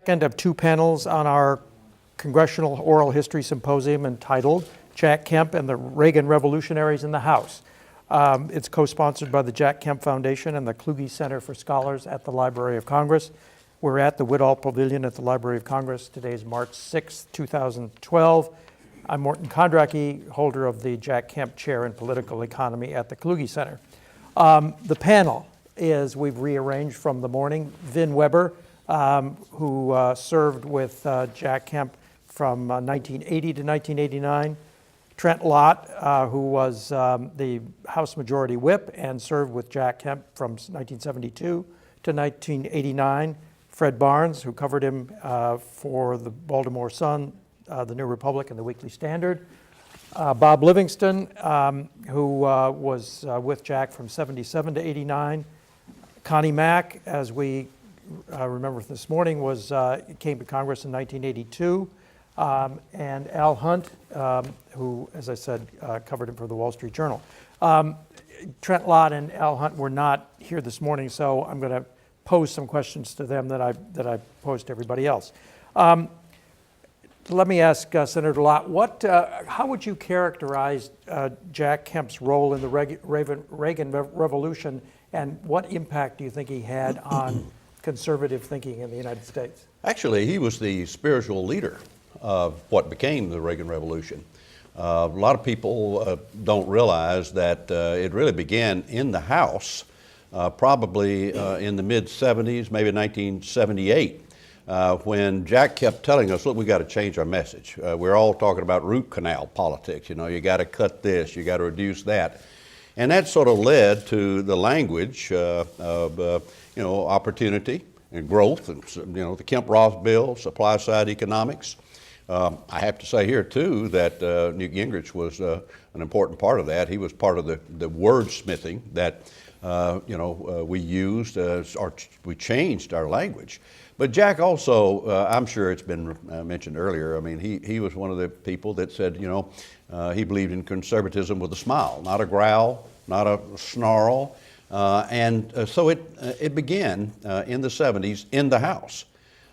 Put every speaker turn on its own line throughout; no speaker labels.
Second of two panels on our Congressional Oral History Symposium entitled Jack Kemp and the Reagan Revolutionaries in the House. It's co-sponsored by the Jack Kemp Foundation and the Kluge Center for Scholars at the Library of Congress. We're at the Whitall Pavilion at the Library of Congress. Today is March 6, 2012. I'm Mort Kondracke, holder of the Jack Kemp Chair in Political Economy at the Kluge Center. The panel is, we've rearranged from the morning, Vin Weber, who served with Jack Kemp from 1980 to 1989. Trent Lott, who was the House Majority Whip and served with Jack Kemp from 1972 to 1989. Fred Barnes, who covered him for the Baltimore Sun, the New Republic, and the Weekly Standard. Bob Livingston, who was with Jack from 77 to 89. Connie Mack, as we remember this morning, came to Congress in 1982. And Al Hunt, who, as I said, covered him for the Wall Street Journal. Trent Lott and Al Hunt were not here this morning, so I'm going to pose some questions to them that I posed to everybody else. Let me ask Senator Lott, how would you characterize Jack Kemp's role in the Reagan Revolution, and what impact do you think he had on conservative thinking in the United States?
Actually, he was the spiritual leader of what became the Reagan Revolution. A lot of people don't realize that it really began in the House, probably in the mid-70s, maybe 1978, when Jack kept telling us, look, we got to change our message. We're all talking about root canal politics. You know, you got to cut this, you got to reduce that. And that sort of led to the language of opportunity and growth, and the Kemp-Roth bill, supply-side economics. I have to say here too that Newt Gingrich was an important part of that. He was part of the wordsmithing that we used, or we changed our language. But Jack also, I'm sure it's been mentioned earlier, I mean, he was one of the people that said, he believed in conservatism with a smile, not a growl, not a snarl. So it began in the 70s in the House.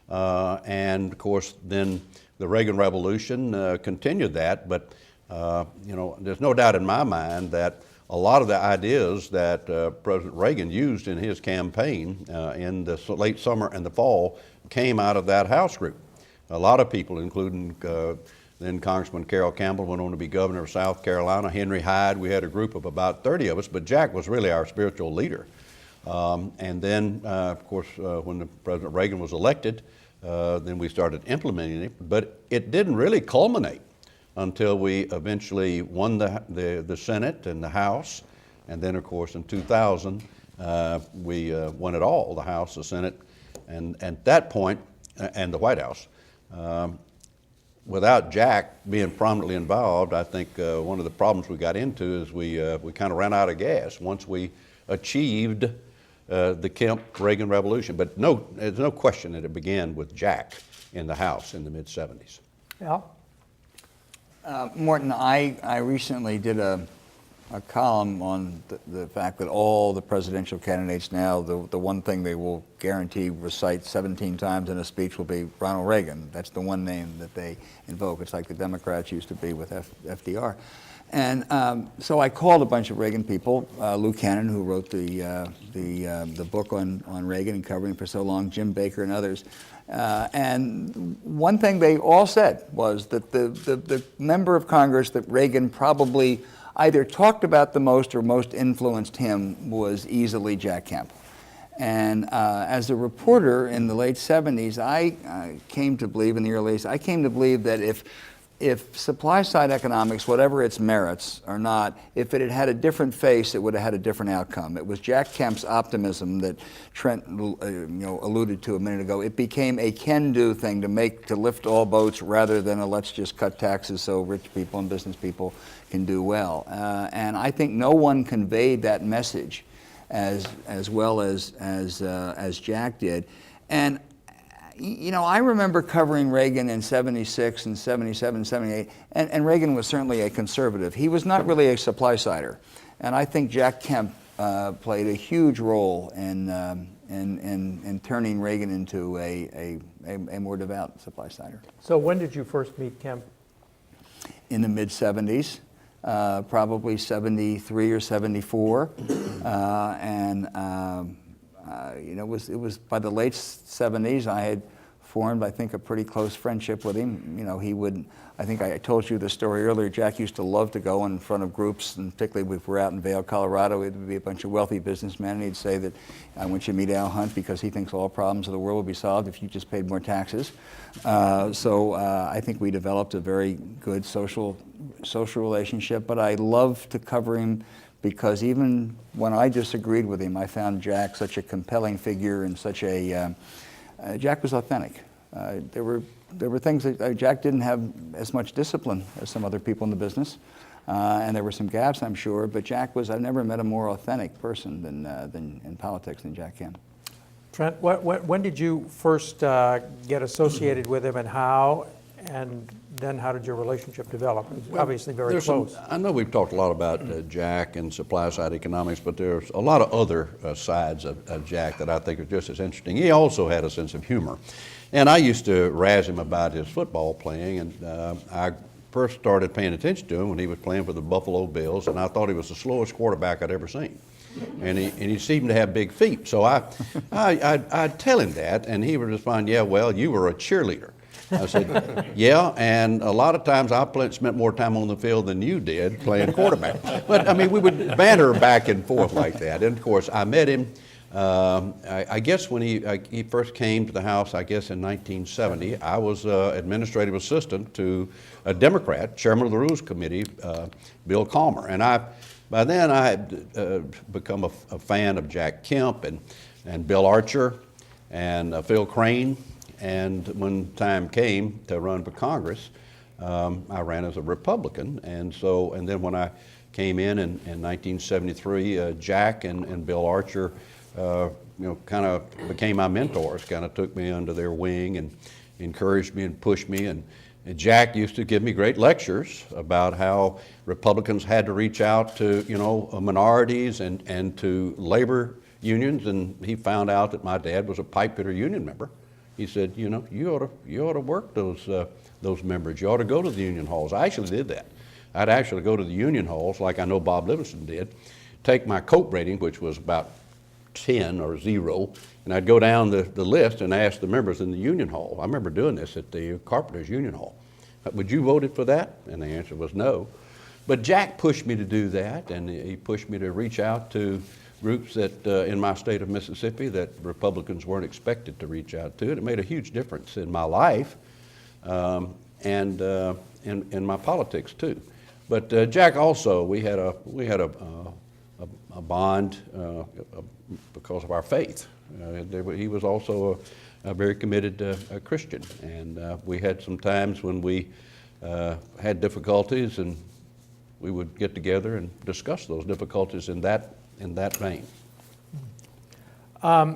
And of course, then the Reagan Revolution continued that, but there's no doubt in my mind that a lot of the ideas that President Reagan used in his campaign in the late summer and the fall came out of that House group. A lot of people, including then Congressman Carroll Campbell, went on to be governor of South Carolina, Henry Hyde. We had a group of about 30 of us, but Jack was really our spiritual leader. And then, of course, when President Reagan was elected, then we started implementing it, but it didn't really culminate until we eventually won the Senate and the House, and then of course in 2000 we won it all, the House, the Senate, and at that point, and the White House. Without Jack being prominently involved, I think one of the problems we got into is we kind of ran out of gas once we achieved the Kemp-Reagan Revolution. But there's no question that it began with Jack in the House in the mid-70s.
Yeah.
Morton, I recently did a column on the fact that all the presidential candidates now, the one thing they will guarantee recite 17 times in a speech will be Ronald Reagan. That's the one name that they invoke. It's like the Democrats used to be with FDR. And so I called a bunch of Reagan people, Lou Cannon, who wrote the book on Reagan and covering for so long, Jim Baker and others. And one thing they all said was that the member of Congress that Reagan probably either talked about the most or most influenced him was easily Jack Kemp. And as a reporter in the late 70s, I came to believe, in the early 80s, I came to believe that if supply-side economics, whatever its merits or not, if it had had a different face, it would have had a different outcome. It was Jack Kemp's optimism that Trent alluded to a minute ago. It became a can-do thing to lift all boats rather than a let's just cut taxes so rich people and business people can do well. And I think no one conveyed that message as well as Jack did. And I remember covering Reagan in 76 and 77, 78, and Reagan was certainly a conservative. He was not really a supply-sider. And I think Jack Kemp played a huge role in and turning Reagan into a more devout supply sider.
So when did you first meet Kemp?
In the mid-'70s, probably 73 or 74, it was by the late '70s I had formed, I think, a pretty close friendship with him. He would, I think I told you the story earlier, Jack used to love to go in front of groups, and particularly if we're out in Vail, Colorado, it would be a bunch of wealthy businessmen, and he'd say that, I want you to meet Al Hunt because he thinks all problems of the world would be solved if you just paid more taxes. So I think we developed a very good social relationship, but I love to cover him because even when I disagreed with him, I found Jack such a compelling figure and such a, Jack was authentic. There were things that Jack didn't have as much discipline as some other people in the business, and there were some gaps, I'm sure. But Jack was, I've never met a more authentic person than in politics than Jack Kemp.
Trent, when did you first get associated with him, and how? And then how did your relationship develop? It was obviously very close.
I know we've talked a lot about Jack and supply side economics, but there's a lot of other sides of Jack that I think are just as interesting. He also had a sense of humor. And I used to razz him about his football playing, and I first started paying attention to him when he was playing for the Buffalo Bills, and I thought he was the slowest quarterback I'd ever seen. And he seemed to have big feet. So I'd tell him that, and he would respond, "Yeah, well, you were a cheerleader." I said, "Yeah, and a lot of times I spent more time on the field than you did playing quarterback." But I mean, we would banter back and forth like that. And of course, I met him, I guess when he first came to the House, I guess in 1970, I was administrative assistant to a Democrat, chairman of the Rules Committee, Bill Calmer. And by then I had become a fan of Jack Kemp and Bill Archer and Phil Crane. And when time came to run for Congress, I ran as a Republican. And then when I came in 1973, Jack and Bill Archer, kind of became my mentors, kind of took me under their wing and encouraged me and pushed me. And Jack used to give me great lectures about how Republicans had to reach out to, minorities and to labor unions. And he found out that my dad was a pipe fitter union member. He said, you ought to work those members. You ought to go to the union halls. I actually did that. I'd actually go to the union halls, like I know Bob Livingston did, take my coat rating, which was about 10 or 0, and I'd go down the list and ask the members in the union hall. I remember doing this at the Carpenters Union Hall. "Would you vote for that?" And the answer was no. But Jack pushed me to do that, and he pushed me to reach out to groups that in my state of Mississippi that Republicans weren't expected to reach out to. And it made a huge difference in my life and in my politics too. But Jack also, we had a bond because of our faith. He was also a very committed Christian, and we had some times when we had difficulties, and we would get together and discuss those difficulties in that vein.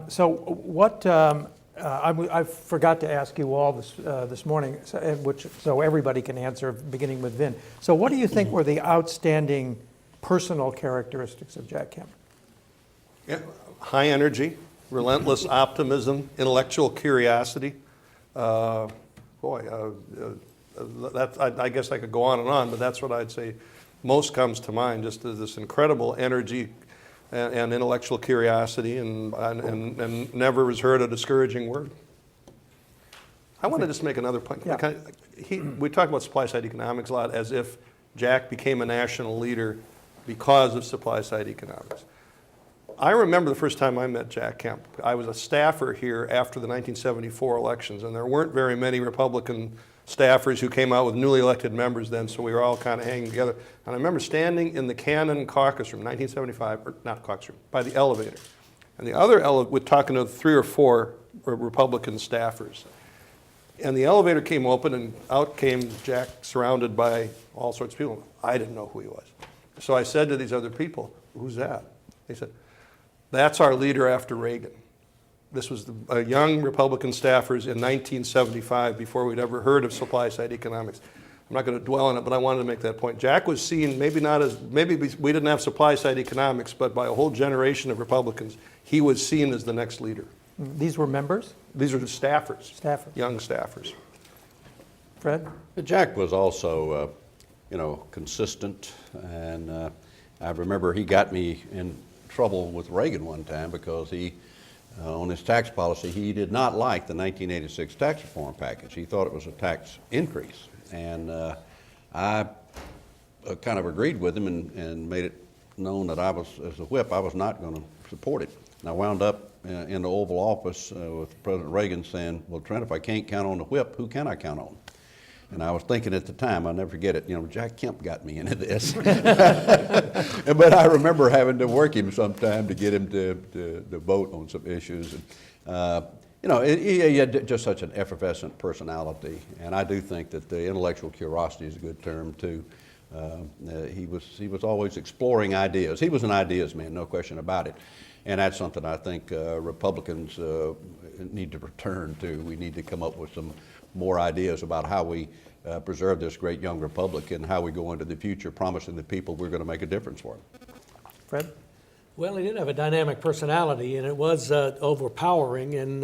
So what, I forgot to ask you all this morning, so everybody can answer, beginning with Vin. So what do you think were the outstanding personal characteristics of Jack Kemp?
Yeah, high energy, relentless optimism, intellectual curiosity. I guess I could go on, but that's what I'd say most comes to mind, just this incredible energy and intellectual curiosity, and never has heard a discouraging word. I want to just make another point.
Yeah.
We talk about supply-side economics a lot as if Jack became a national leader because of supply-side economics. I remember the first time I met Jack Kemp. I was a staffer here after the 1974 elections, and there weren't very many Republican staffers who came out with newly elected members then, so we were all kind of hanging together. And I remember standing in the Cannon caucus room, 1975, or not caucus room, by the elevator. And the other we're talking to 3 or 4 Republican staffers. And the elevator came open, and out came Jack, surrounded by all sorts of people. I didn't know who he was. So I said to these other people, "Who's that?" They said, "That's our leader after Reagan." This was the young Republican staffers in 1975, before we'd ever heard of supply-side economics. I'm not going to dwell on it, but I wanted to make that point. Jack was seen, maybe we didn't have supply side economics, but by a whole generation of Republicans, he was seen as the next leader.
These were members?
These are the staffers.
Staffers.
Young staffers.
Fred?
Jack was also, consistent, and I remember he got me in trouble with Reagan one time because he, on his tax policy, he did not like the 1986 tax reform package. He thought it was a tax increase, and I kind of agreed with him and made it known that I was, as a whip, I was not going to support it. And I wound up in the Oval Office with President Reagan saying, well, Trent, if I can't count on the whip, who can I count on? And I was thinking at the time, I'll never forget it, Jack Kemp got me into this. But I remember having to work him sometime to get him to vote on some issues. And, he had just such an effervescent personality. And I do think that the intellectual curiosity is a good term, too. He was always exploring ideas. He was an ideas man, no question about it. And that's something I think Republicans need to return to. We need to come up with some more ideas about how we preserve this great young republic and how we go into the future promising the people we're going to make a difference for them.
Fred?
Well, he did have a dynamic personality, and it was overpowering in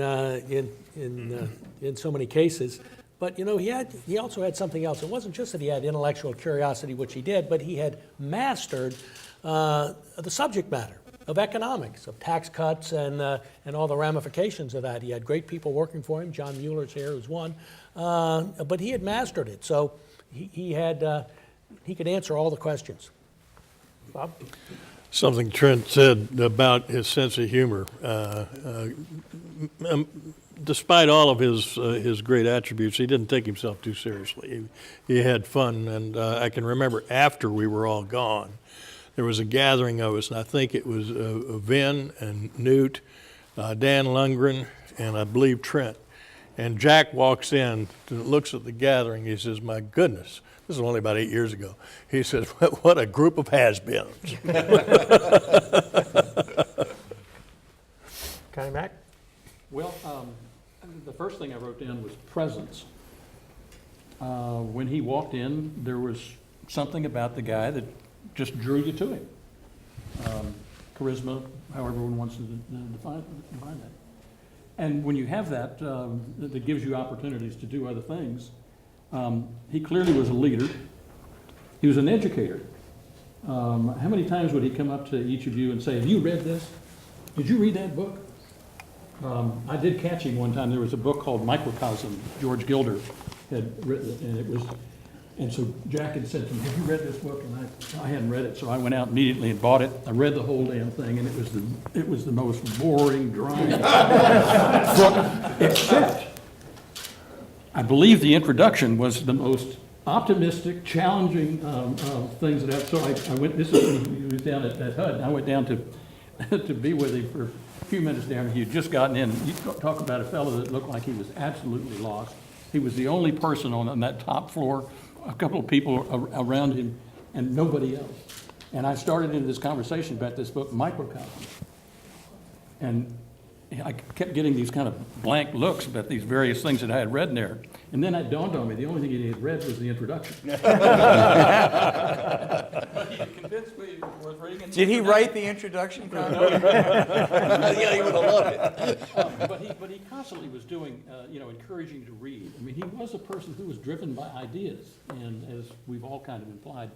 so many cases. But he also had something else. It wasn't just that he had intellectual curiosity, which he did, but he had mastered the subject matter of economics, of tax cuts, and all the ramifications of that. He had great people working for him. John Mueller's here, who's one, but he had mastered it. So he could answer all the questions. Bob?
Something Trent said about his sense of humor. Despite all of his great attributes, he didn't take himself too seriously. He had fun, and I can remember after we were all gone, there was a gathering of us, and I think it was Vin and Newt, Dan Lundgren, and I believe Trent. And Jack walks in, looks at the gathering. He says, "My goodness, this is only about 8 years ago." He says, "What a group of has-beens."
Connie, Mack?
Well, the first thing I wrote down was presence. When he walked in, there was something about the guy that just drew you to him. Charisma, however one wants to define that. And when you have that, that gives you opportunities to do other things. He clearly was a leader. He was an educator. How many times would he come up to each of you and say, "Have you read this? Did you read that book?" I did catch him one time. There was a book called Microcosm, George Gilder had written it, and so Jack had said to me, "Have you read this book?" And I hadn't read it, so I went out immediately and bought it. I read the whole damn thing, and it was the most boring, dry book, except I believe the introduction was the most optimistic, challenging things that I've. So I went. This is when he was down at HUD. And I went down to be with him for a few minutes down. He had just gotten in. You talk about a fellow that looked like he was absolutely lost. He was the only person on that top floor. A couple of people around him, and nobody else. And I started into this conversation about this book, Microcosm. And I kept getting these kind of blank looks about these various things that I had read in there. And then it dawned on me, the only thing he had read was the introduction. But he convinced me it was worth reading.
Did he write the introduction?
Yeah, he would have loved it.
But he constantly was doing, encouraging you to read. I mean, he was a person who was driven by ideas, and as we've all kind of implied,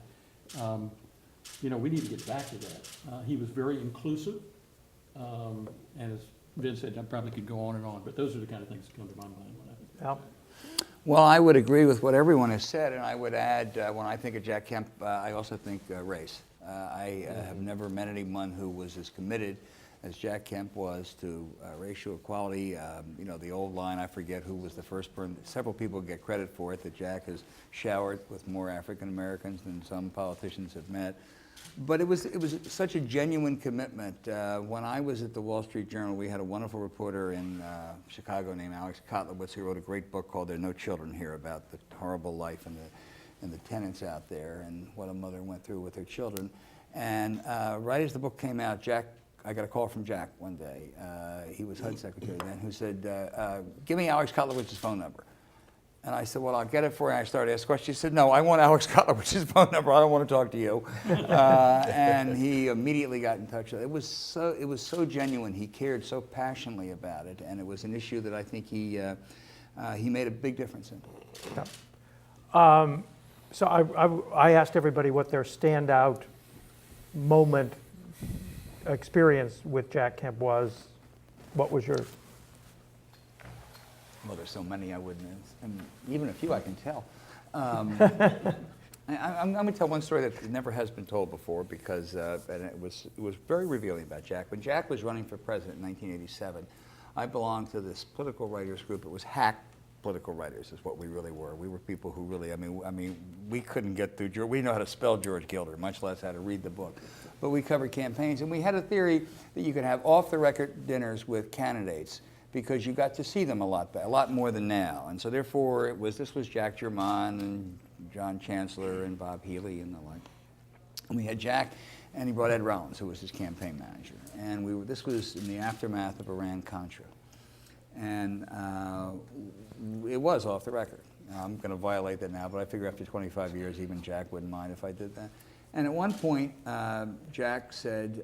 we need to get back to that. He was very inclusive, and as Vin said, I probably could go on and on, but those are the kind of things that come to my mind when I think about it.
Well, I would agree with what everyone has said, and I would add, when I think of Jack Kemp, I also think race. I have never met anyone who was as committed as Jack Kemp was to racial equality. The old line, I forget who was the first person, several people get credit for it, that Jack has showered with more African Americans than some politicians have met. But it was such a genuine commitment. When I was at the Wall Street Journal, we had a wonderful reporter in Chicago named Alex Kotlowitz, who wrote a great book called "There Are No Children Here," about the horrible life and the tenants out there and what a mother went through with her children. And right as the book came out, I got a call from Jack one day. He was HUD secretary then, who said, "Give me Alex Kotlowitz's phone number." And I said, well, I'll get it for you. And I started asking questions. She said, no, I want Alex Kotlowicz's phone number. I don't want to talk to you. And he immediately got in touch with it. It was so genuine. He cared so passionately about it. And it was an issue that I think he made a big difference in.
Yeah. So I asked everybody what their standout moment experience with Jack Kemp was. What was yours?
Well, there's so many I wouldn't, and even a few I can tell. I'm going to tell one story that never has been told before because and it was very revealing about Jack. When Jack was running for president in 1987, I belonged to this political writers group. It was hack political writers is what we really were. We were people who really, I mean, we couldn't get through. We know how to spell George Gilder, much less how to read the book. But we covered campaigns, and we had a theory that you could have off-the-record dinners with candidates because you got to see them a lot more than now. And so therefore, this was Jack German and John Chancellor and Bob Healy and the like. And we had Jack, and he brought Ed Rollins, who was his campaign manager. And this was in the aftermath of Iran-Contra. And it was off the record. I'm going to violate that now, but I figure after 25 years, even Jack wouldn't mind if I did that. And at one point, Jack said,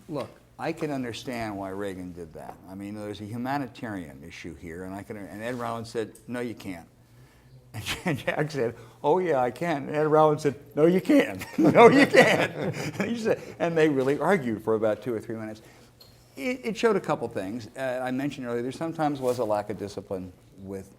look, I can understand why Reagan did that. I mean, there's a humanitarian issue here, and Ed Rollins said, no, you can't. And Jack said, oh, yeah, I can. And Ed Rollins said, no, you can't. No, you can't. And they really argued for about 2 or 3 minutes. It showed a couple things. I mentioned earlier, there sometimes was a lack of discipline with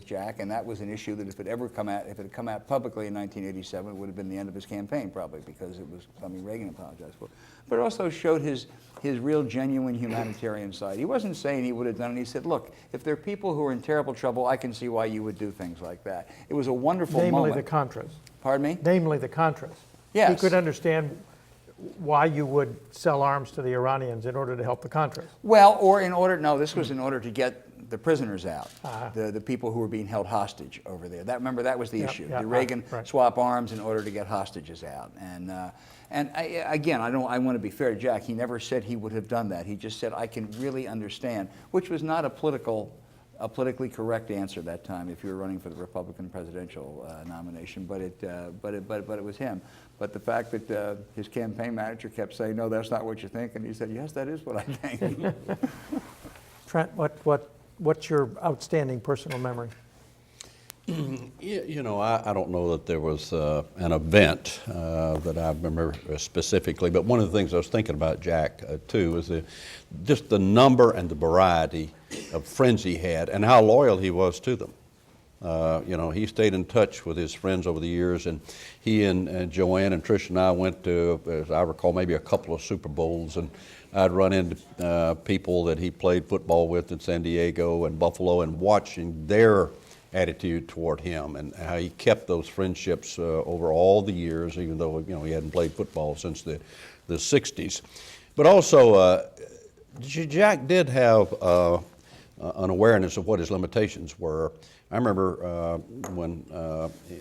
Jack, and that was an issue that if it had come out publicly in 1987, it would have been the end of his campaign probably because it was something Reagan apologized for. But it also showed his real genuine humanitarian side. He wasn't saying he would have done it. He said, look, if there are people who are in terrible trouble, I can see why you would do things like that. It was a wonderful moment.
Namely the Contras.
Pardon me?
Namely the Contras.
Yes.
He could understand why you would sell arms to the Iranians in order to help the Contras.
Well, this was in order to get the prisoners out, the people who were being held hostage over there. Remember, that was the issue.
Yeah,
the Reagan
right.
swap arms in order to get hostages out. And I want to be fair to Jack. He never said he would have done that. He just said, I can really understand, which was not a politically correct answer that time if you were running for the Republican presidential nomination, but it was him. But the fact that his campaign manager kept saying, no, that's not what you think, and he said, yes, that is what I think.
Trent, what's your outstanding personal memory?
You know, I don't know that there was an event that I remember specifically, but one of the things I was thinking about Jack too was just the number and the variety of friends he had and how loyal he was to them. You know, he stayed in touch with his friends over the years, and he and Joanne and Trish and I went to, as I recall, maybe a couple of Super Bowls, and I'd run into people that he played football with in San Diego and Buffalo, and watching their attitude toward him and how he kept those friendships over all the years, even though he hadn't played football since the 60s. But also, Jack did have an awareness of what his limitations were. I remember when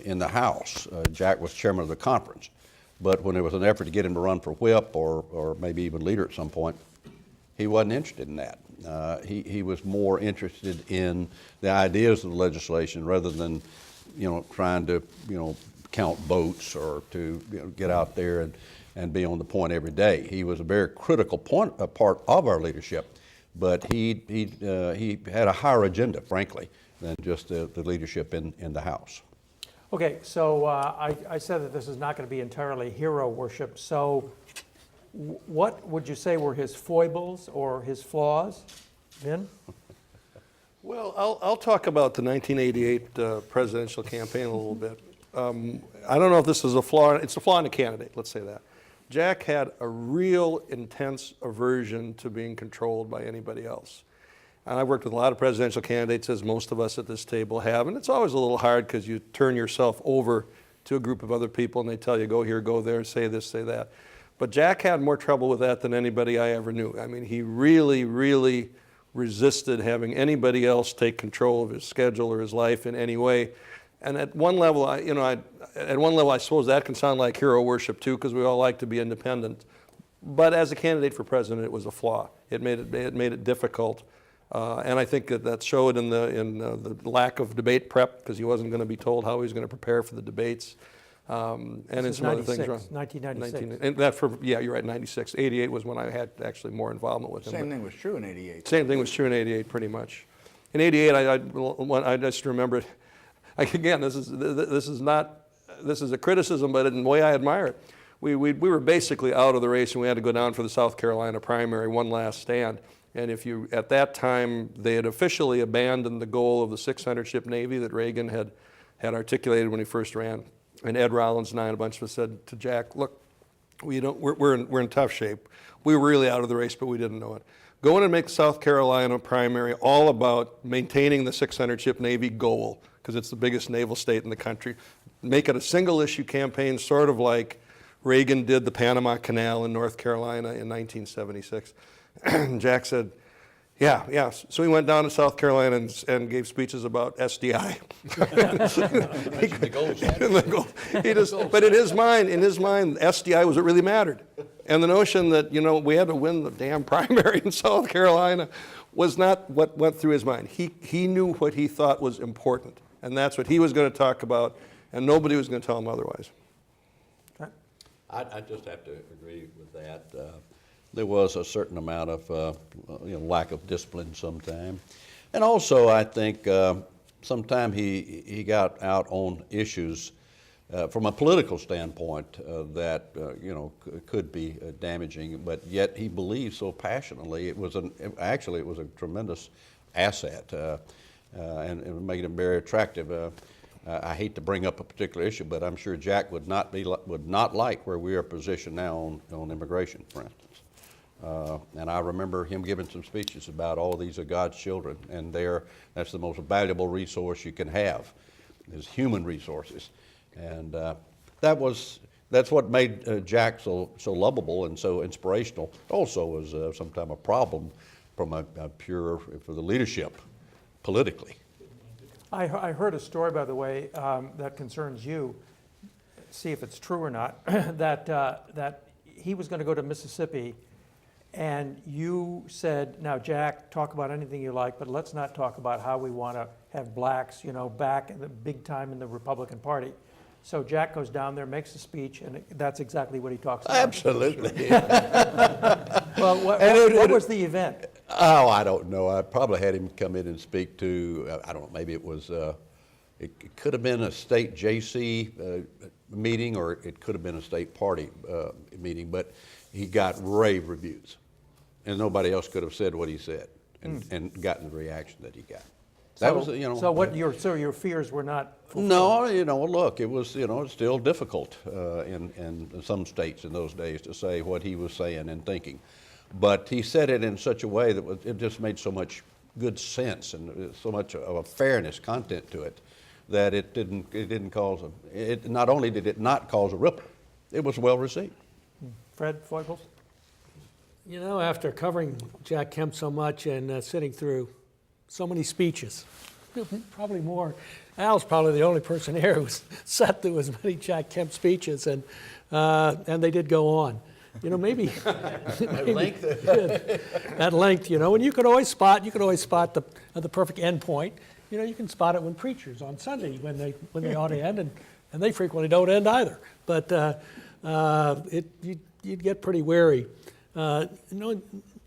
in the House, Jack was chairman of the conference, but when there was an effort to get him to run for whip or maybe even leader at some point, he wasn't interested in that. He was more interested in the ideas of the legislation rather than, trying to, count votes or to get out there and be on the point every day. He was a very critical part of our leadership, but he had a higher agenda, frankly, than just the leadership in the House.
Okay, so I said that this is not going to be entirely hero worship. So what would you say were his foibles or his flaws, Vin?
Well, I'll talk about the 1988 presidential campaign a little bit. I don't know if this is a flaw. It's a flaw in the candidate, let's say that. Jack had a real intense aversion to being controlled by anybody else. And I've worked with a lot of presidential candidates, as most of us at this table have, and it's always a little hard because you turn yourself over to a group of other people and they tell you, go here, go there, say this, say that. But Jack had more trouble with that than anybody I ever knew. I mean, he really, really resisted having anybody else take control of his schedule or his life in any way. And at one level, I suppose that can sound like hero worship too, because we all like to be independent. But as a candidate for president, it was a flaw. It made it difficult And I think that showed in the lack of debate prep, because he wasn't going to be told how he was going to prepare for the debates. And in
This is
some other things.
96, 1996.
And that yeah, you're right, 96. 88 was when I had actually more involvement with him.
Same thing was true in '88.
Same thing was true in '88, pretty much. In '88, I just remember, again, this is a criticism, but in the way I admire it. We were basically out of the race, and we had to go down for the South Carolina primary, one last stand. And at that time, they had officially abandoned the goal of the 600-ship Navy that Reagan had articulated when he first ran. And Ed Rollins and I and a bunch of us said to Jack, look, we're in tough shape. We were really out of the race, but we didn't know it. Go in and make South Carolina primary all about maintaining the 600-ship Navy goal, because it's the biggest naval state in the country. Make it a single-issue campaign, sort of like Reagan did the Panama Canal in North Carolina in 1976. Jack said, yeah. So he went down to South Carolina and gave speeches about SDI. But in his mind, SDI was what really mattered. And the notion that, we had to win the damn primary in South Carolina was not what went through his mind. He knew what he thought was important, and that's what he was going to talk about, and nobody was going to tell him otherwise.
I just have to agree with that. There was a certain amount of lack of discipline sometime. And also, I think sometime he got out on issues from a political standpoint that could be damaging, but yet he believed so passionately. It was actually a tremendous asset, and it made him very attractive. I hate to bring up a particular issue, but I'm sure Jack would not like where we are positioned now on immigration, for instance. And I remember him giving some speeches about all these are God's children, and that's the most valuable resource you can have, is human resources. And that's what made Jack so lovable and so inspirational. Also was sometimes a problem from for the leadership politically.
I heard a story, by the way, that concerns you. See if it's true or not. that he was going to go to Mississippi, and you said, "Now, Jack, talk about anything you like, but let's not talk about how we want to have blacks, back in the big time in the Republican Party." So Jack goes down there, makes a speech, and that's exactly what he talks about.
Absolutely.
Well, what was the event?
Oh, I don't know. I probably had him come in and speak to, I don't know, maybe it was, it could have been a state JC meeting, or it could have been a state party meeting, but he got rave reviews. And nobody else could have said what he said and gotten the reaction that he got. That was,
So your fears were not fulfilled?
No, look, it was, it's still difficult in some states in those days to say what he was saying and thinking. But he said it in such a way that it just made so much good sense and so much of a fairness content to it that it didn't cause not only did it not cause a ripple, it was well received.
Fred Feugels?
After covering Jack Kemp so much and sitting through so many speeches, probably more. Al's probably the only person here who's sat through as many Jack Kemp speeches, and they did go on. Maybe
At length.
at length, and you could always spot the perfect end point. You can spot it when preachers on Sunday when they ought to end, and they frequently don't end either. But you'd get pretty wary.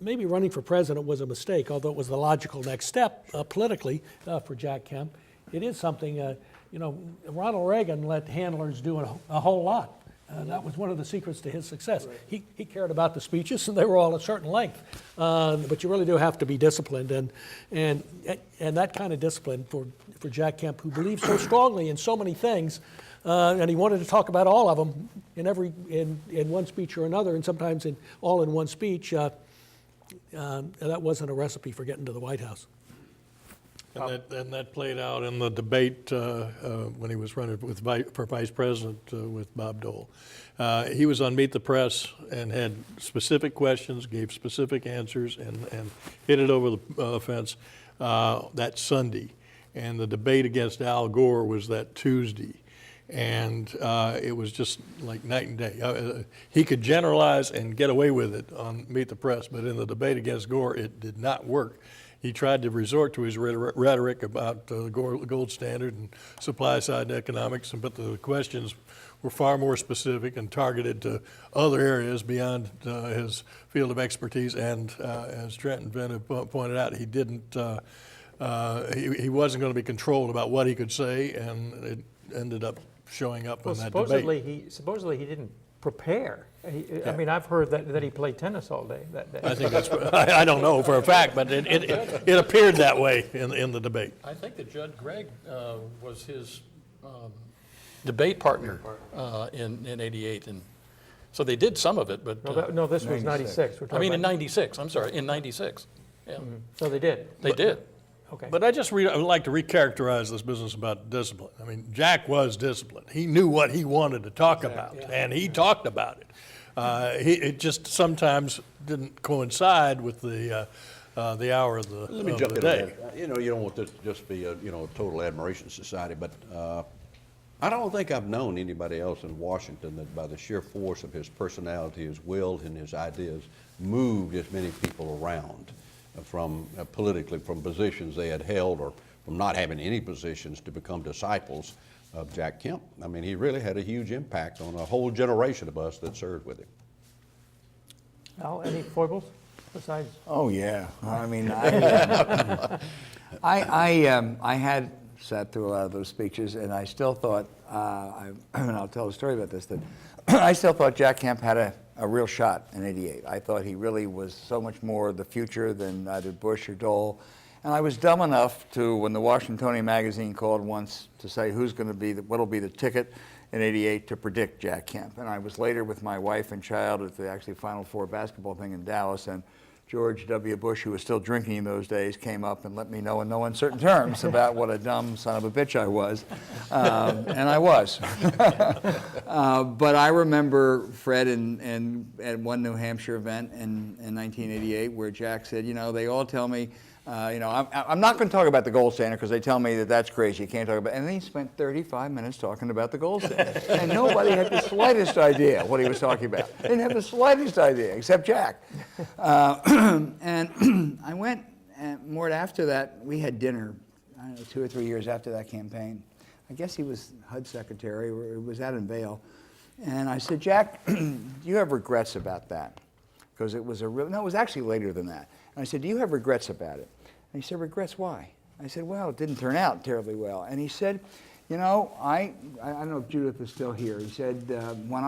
Maybe running for president was a mistake, although it was the logical next step politically for Jack Kemp. It is something, Ronald Reagan let handlers do a whole lot. That was one of the secrets to his success. Right. He cared about the speeches, and they were all a certain length. But you really do have to be disciplined, and that kind of discipline for Jack Kemp, who believed so strongly in so many things, and he wanted to talk about all of them in one speech or another, and sometimes all in one speech. That wasn't a recipe for getting to the White House.
And that played out in the debate when he was running for vice president with Bob Dole. He was on Meet the Press and had specific questions, gave specific answers, and hit it over the fence that Sunday. And the debate against Al Gore was that Tuesday. And it was just like night and day. He could generalize and get away with it on Meet the Press, but in the debate against Gore, it did not work. he tried to resort to his rhetoric about the gold standard and supply side economics, but the questions were far more specific and targeted to other areas beyond his field of expertise. And as Trent and Ben have pointed out, he didn't. He wasn't going to be controlled about what he could say, and it ended up showing up in that debate.
Supposedly he didn't prepare. I mean, I've heard that he played tennis all day that day.
I think that's. I don't know for a fact, but it appeared that way in the debate.
I think that Judd Gregg was his debate partner in '88, and so they did some of it. But
No, this was 96.
I mean, in '96. I'm sorry, in '96. Yeah,
So they did.
they did.
Okay.
But I would like to recharacterize this business about discipline. I mean, Jack was disciplined. He knew what he wanted to talk about, and he talked about it. It just sometimes didn't coincide with the hour of the,
Let me
of
jump
the
in
day.
there. You know, you don't want this to just be a total admiration society, but I don't think I've known anybody else in Washington that by the sheer force of his personality, his will, and his ideas moved as many people around from politically from positions they had held or from not having any positions to become disciples of Jack Kemp. I mean, he really had a huge impact on a whole generation of us that served with him.
Al, any foibles besides?
Oh, yeah. I mean, I had sat through a lot of those speeches, and I still thought, and I'll tell a story about this, that I still thought Jack Kemp had a real shot in '88. I thought he really was so much more the future than either Bush or Dole. And I was dumb enough to, when the Washingtonian magazine called once to say who's going to be, what'll be the ticket in '88, to predict Jack Kemp. And I was later with my wife and child at the actually Final Four basketball thing in Dallas, and George W. Bush, who was still drinking in those days, came up and let me know in no uncertain terms about what a dumb son of a bitch I was. And I was. But I remember Fred at one New Hampshire event in 1988 where Jack said, they all tell me, I'm not going to talk about the gold standard because they tell me that that's crazy. You can't talk about it. And then he spent 35 minutes talking about the gold standard. And nobody had the slightest idea what he was talking about. They didn't have the slightest idea, except Jack. And I went, and Mort, after that, we had dinner, I don't know, 2 or 3 years after that campaign. I guess he was HUD secretary, or it was out in Vail. And I said, Jack, do you have regrets about that? Because it was it was actually later than that. And I said, do you have regrets about it? And he said, regrets, why? I said, well, it didn't turn out terribly well. And he said, I don't know if Judith is still here. He said, when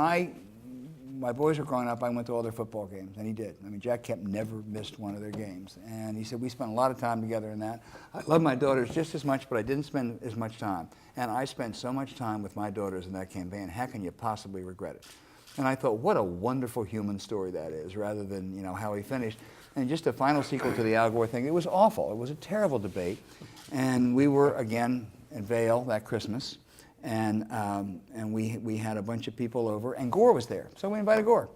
my boys were growing up, I went to all their football games, and he did. I mean, Jack Kemp never missed one of their games. And he said, we spent a lot of time together in that. I love my daughters just as much, but I didn't spend as much time. And I spent so much time with my daughters in that campaign, how can you possibly regret it? And I thought, what a wonderful human story that is, rather than, how he finished. And just a final sequel to the Al Gore thing, it was awful. It was a terrible debate. And we were, again, in Vail that Christmas. And we had a bunch of people over, and Gore was there. So we invited Gore.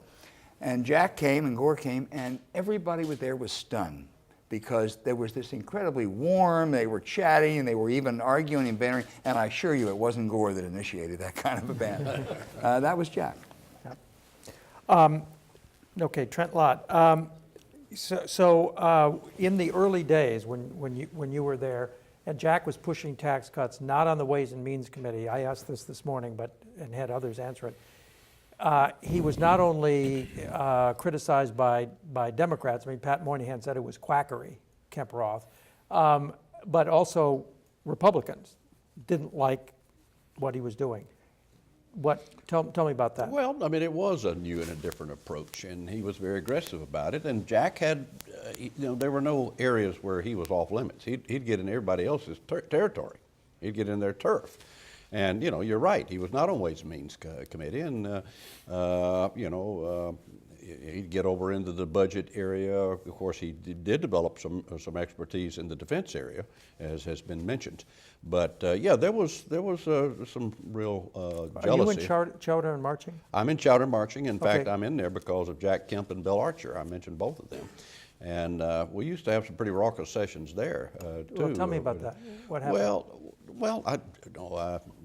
And Jack came, and Gore came, and everybody was stunned because there was this incredibly warm, they were chatting, and they were even arguing and bantering. And I assure you, it wasn't Gore that initiated that kind of a banter. That was Jack.
Okay, Trent Lott. So in the early days when you were there, and Jack was pushing tax cuts, not on the Ways and Means Committee. I asked this morning, and had others answer it. He was not only criticized by Democrats. I mean, Pat Moynihan said it was quackery, Kemp Roth, but also Republicans didn't like what he was doing. Tell me about that.
Well, I mean, it was a new and a different approach, and he was very aggressive about it. And Jack had, there were no areas where he was off limits. He'd get in everybody else's territory. He'd get in their turf. And, you're right. He was not on Ways and Means Committee, and, he'd get over into the budget area. Of course, he did develop some expertise in the defense area, as has been mentioned. But there was some real jealousy.
Are you in Chowder and Marching?
I'm in Chowder and Marching. In fact,
Okay.
I'm in there because of Jack Kemp and Bill Archer. I mentioned both of them. And we used to have some pretty raucous sessions there, too.
Well, tell me about that. What happened?
Well,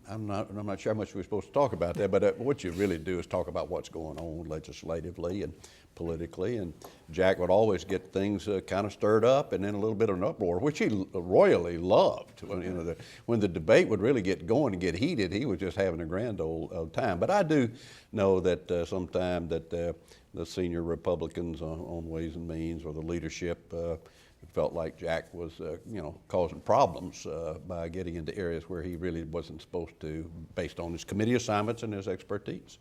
I'm not sure how much we're supposed to talk about that, but what you really do is talk about what's going on legislatively and politically. And Jack would always get things kind of stirred up and then a little bit of an uproar, which he royally loved. When the debate would really get going and get heated, he was just having a grand old time. But I do know that sometime that the senior Republicans on Ways and Means or the leadership felt like Jack was, causing problems by getting into areas where he really wasn't supposed to, based on his committee assignments and his expertise.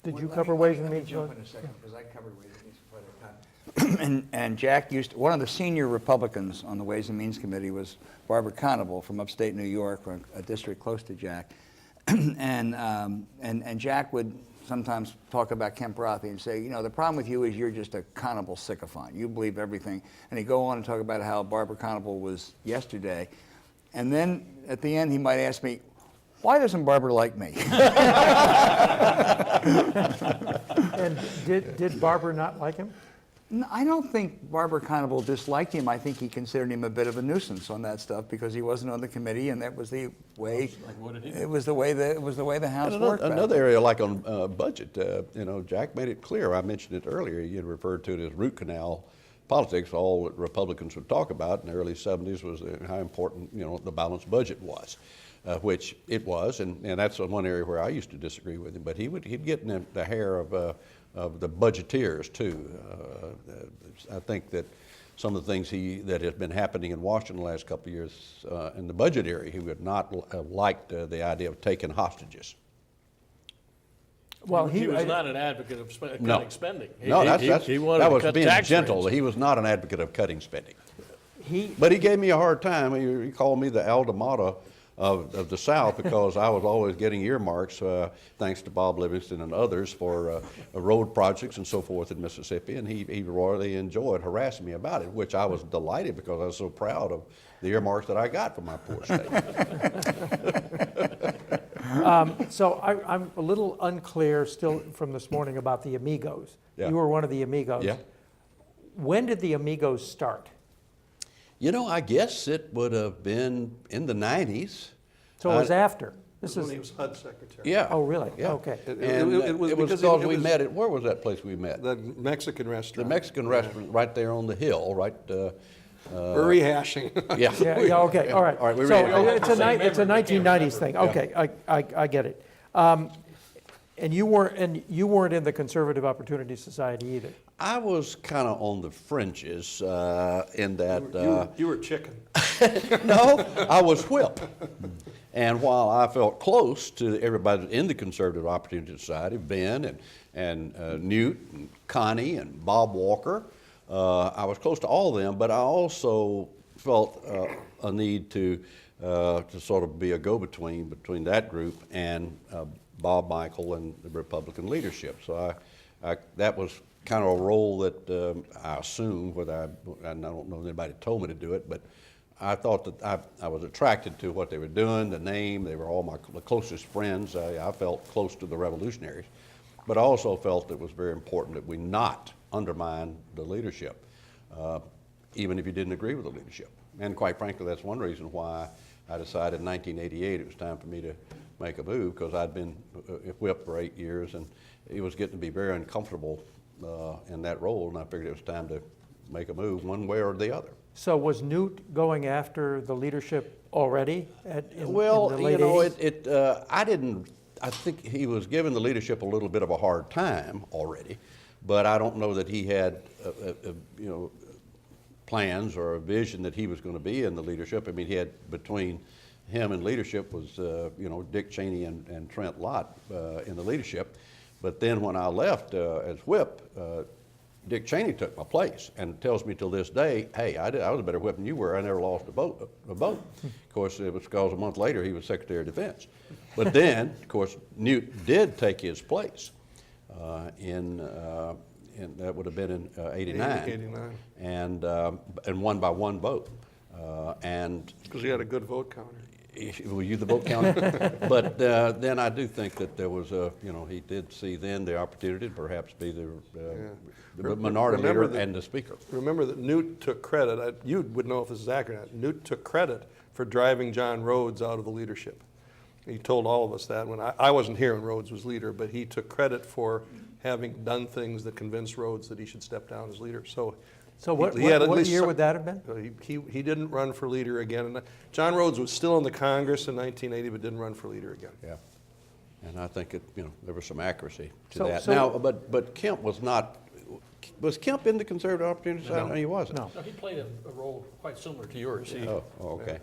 Did you cover Ways and Means?
Jump in a second, because I covered Ways and Means for quite a time. And Jack one of the senior Republicans on the Ways and Means Committee was Barbara Conable from upstate New York, a district close to Jack. and Jack would sometimes talk about Kemp and say, the problem with you is you're just a Conable sycophant. You believe everything. And he'd go on and talk about how Barbara Conable was yesterday. And then at the end, he might ask me, why doesn't Barbara like me?
And did Barbara not like him?
No, I don't think Barbara Conable disliked him. I think he considered him a bit of a nuisance on that stuff because he wasn't on the committee, and that was the way. It was the way the House worked.
Another area, like on budget, Jack made it clear. I mentioned it earlier. He had referred to it as root canal politics. All that Republicans would talk about in the early '70s was how important the balanced budget was. Which it was, and that's one area where I used to disagree with him. But he'd get in the hair of the budgeteers too. I think that some of the things that has been happening in Washington the last couple of years in the budget area, he would not have liked the idea of taking hostages.
Well,
he was not an advocate of cutting spending.
He wanted
that
was
to cut
being
tax
gentle.
rates.
He was not an advocate of cutting spending. But he gave me a hard time. He called me the Aldemada of the South because I was always getting earmarks, thanks to Bob Livingston and others, for road projects and so forth in Mississippi, and he royally enjoyed harassing me about it, which I was delighted because I was so proud of the earmarks that I got from my poor state.
So I'm a little unclear still from this morning about the Amigos.
Yeah.
You were one of the Amigos.
Yeah.
When did the Amigos start?
I guess it would have been in the 90s.
So it was after. This
When
is.
he was HUD secretary.
Yeah.
Oh, really?
Yeah.
Okay.
And
It was because
we met at, where was that place we met?
The Mexican
The
restaurant.
Mexican restaurant right there on the hill, right?
We're rehashing.
Yeah.
Yeah, okay, all right.
All right, we're
So
ready.
it's a 1990s thing. Okay, I get it. And you weren't in the Conservative Opportunity Society either.
I was kind of on the fringes in that.
You were chicken.
No, I was whip. And while I felt close to everybody in the Conservative Opportunity Society, Ben and Newt and Connie and Bob Walker, I was close to all of them, but I also felt a need to sort of be a go-between between that group and Bob Michael and the Republican leadership. So that was kind of a role that I assumed, and I don't know if anybody told me to do it, but I thought that I was attracted to what they were doing, the name. They were all my closest friends. I felt close to the Revolutionaries, but I also felt it was very important that we not undermine the leadership, even if you didn't agree with the leadership. And quite frankly, that's one reason why I decided in 1988 it was time for me to make a move, because I'd been whip for 8 years, and it was getting to be very uncomfortable in that role, and I figured it was time to make a move one way or the other.
So was Newt going after the leadership already in the late 80s?
I think he was giving the leadership a little bit of a hard time already, but I don't know that he had, plans or a vision that he was going to be in the leadership. I mean, he had, between him and leadership was, Dick Cheney and Trent Lott in the leadership. But then when I left as whip, Dick Cheney took my place and tells me till this day, hey, I was a better whip than you were. I never lost a vote. Of course, it was because a month later he was Secretary of Defense. But then, of course, Newt did take his place and that would have been in 89.
89.
And won by one vote.
Because he had a good vote counter.
Were you the vote counter? But then I do think that there was he did see then the opportunity to perhaps be the minority leader and the speaker.
Remember that Newt took credit. You would know if this is accurate. Newt took credit for driving John Rhodes out of the leadership. He told all of us that when I wasn't here when Rhodes was leader, but he took credit for having done things that convinced Rhodes that he should step down as leader. So
what
he had at
what
least
year
some-
would that have been?
He didn't run for leader again. And John Rhodes was still in the Congress in 1980, but didn't run for leader again.
Yeah. And I think there was some accuracy to
So-
that.
so-
Now, but Kemp was not. Was Kemp in the Conservative Opportunity Society? No, he wasn't.
No.
So he played a role quite similar to yours.
Oh, okay.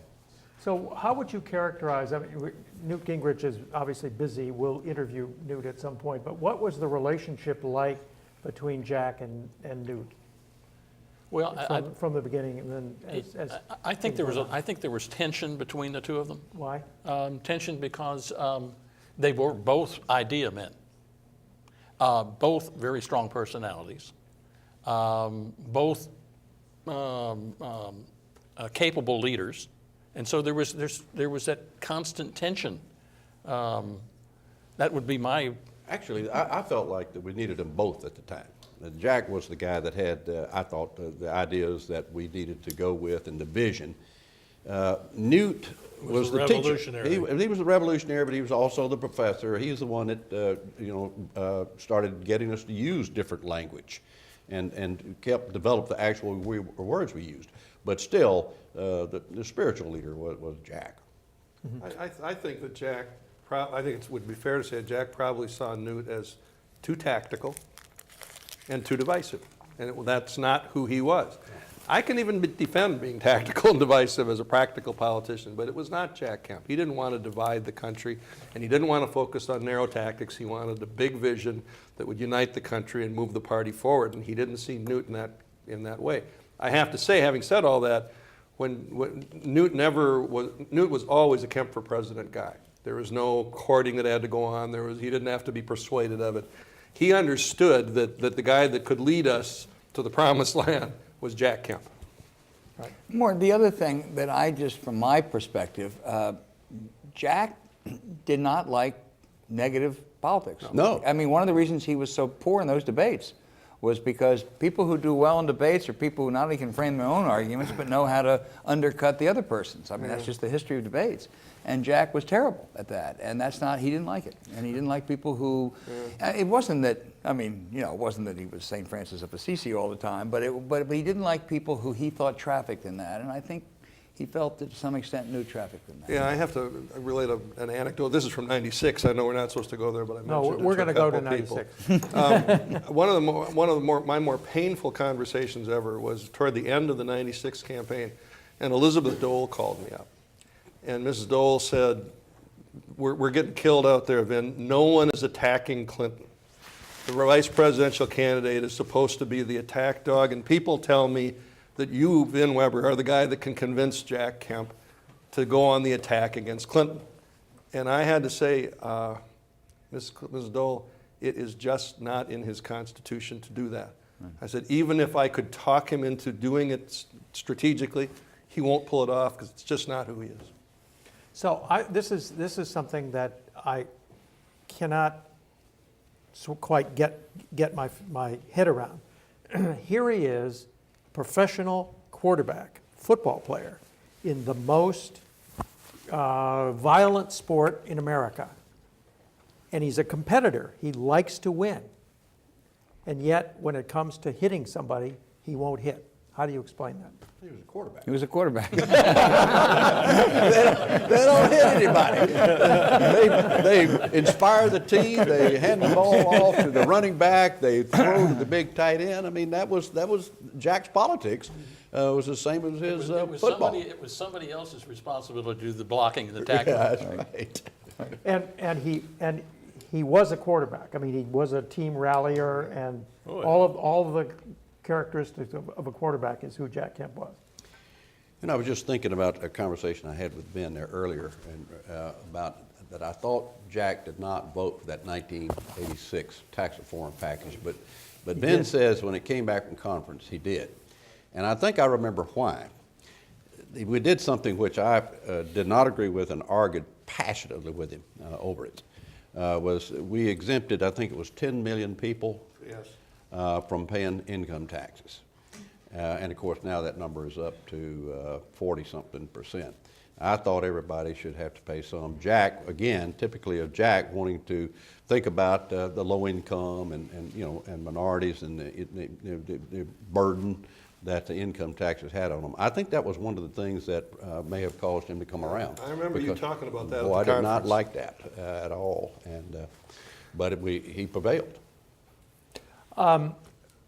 So how would you characterize, I mean, Newt Gingrich is obviously busy, we'll interview Newt at some point, but what was the relationship like between Jack and Newt
Well,
from the beginning and then as
I think there was tension between the two of them.
why?
Tension because they were both idea men, both very strong personalities, both capable leaders, and so there was that constant tension. That would be my.
Actually, I felt like that we needed them both at the time. Jack was the guy that had, I thought, the ideas that we needed to go with and the vision. Newt was
the
the teacher.
revolutionary.
He was the revolutionary, but he was also the professor. He's the one that started getting us to use different language, and kept developed the actual words we used. But still, the spiritual leader was Jack.
I think that Jack, I think it would be fair to say that Jack probably saw Newt as too tactical and too divisive, and that's not who he was. I can even defend being tactical and divisive as a practical politician, but it was not Jack Kemp. He didn't want to divide the country, and he didn't want to focus on narrow tactics. He wanted a big vision that would unite the country and move the party forward, and he didn't see Newt in that way. I have to say, having said all that, when Newt was always a Kemp for president guy. There was no courting that had to go on. He didn't have to be persuaded of it. He understood that the guy that could lead us to the promised land was Jack Kemp.
Mort, the other thing that from my perspective, Jack did not like negative politics.
No.
I mean, one of the reasons he was so poor in those debates was because people who do well in debates are people who not only can frame their own arguments, but know how to undercut the other person's. I mean, that's just the history of debates. And Jack was terrible at that, and he didn't like it. And he didn't like people who, it wasn't that, it wasn't that he was St. Francis of Assisi all the time, but he didn't like people who he thought trafficked in that. And I think he felt that to some extent Newt trafficked in that.
Yeah, I have to relate an anecdote. This is from '96. I know we're not supposed to go there, but I mentioned
No,
it
we're going to go to
couple people.
'96.
One of my more painful conversations ever was toward the end of the '96 campaign, and Elizabeth Dole called me up, and Mrs. Dole said, "We're getting killed out there, Vin. No one is attacking Clinton. The vice presidential candidate is supposed to be the attack dog, and people tell me that you, Vin Weber, are the guy that can convince Jack Kemp to go on the attack against Clinton." And I had to say, Ms. Dole, it is just not in his Constitution to do that. I said, even if I could talk him into doing it strategically, he won't pull it off because it's just not who he is.
So this is something that I cannot quite get my head around. Here he is, professional quarterback, football player, in the most violent sport in America. And he's a competitor. He likes to win. And yet, when it comes to hitting somebody, he won't hit. How do you explain that?
He was a quarterback.
He was a quarterback. they don't hit anybody.
They inspire the team. They hand the ball off to the running back. They throw to the big tight end. I mean, that was Jack's politics. Was the same as his football.
It was somebody else's responsibility to do the blocking and the tackling.
Yeah, that's right.
And he was a quarterback. I mean, he was a team rallier, and all of the characteristics of a quarterback is who Jack Kemp was.
And I was just thinking about a conversation I had with Ben there earlier, and about that I thought Jack did not vote for that 1986 tax reform package, but Ben says when it came back from conference, he did. And I think I remember why. We did something which I did not agree with and argued passionately with him over it. Was we exempted, I think it was 10 million people from paying income taxes. And of course now that number is up to 40-something%. I thought everybody should have to pay some. Jack, again, typically of Jack wanting to think about the low income and minorities and the burden that the income taxes had on them. I think that was one of the things that may have caused him to come around.
I remember you talking about that at the
I did not
conference.
like that at all, but he prevailed.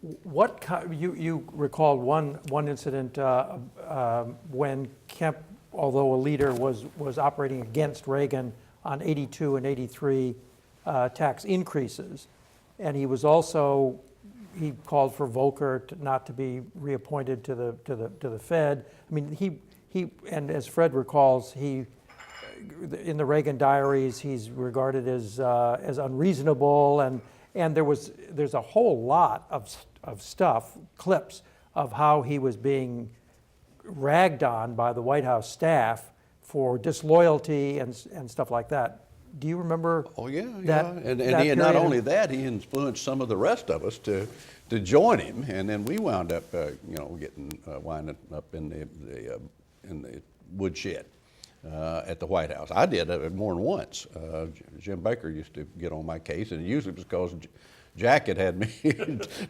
You recalled one incident when Kemp, although a leader, was operating against Reagan on 82 and 83 tax increases, and he called for Volcker not to be reappointed to the Fed. I mean, he and as Fred recalls, in the Reagan diaries, he's regarded as unreasonable, and there's a whole lot of stuff, clips of how he was being ragged on by the White House staff for disloyalty and stuff like that. Do you remember?
Oh yeah,
that,
yeah. And
that
not
period?
only that, he influenced some of the rest of us to join him, and then we wound up, winding up in the woodshed at the White House. I did more than once. Jim Baker used to get on my case, and usually it was because Jack had me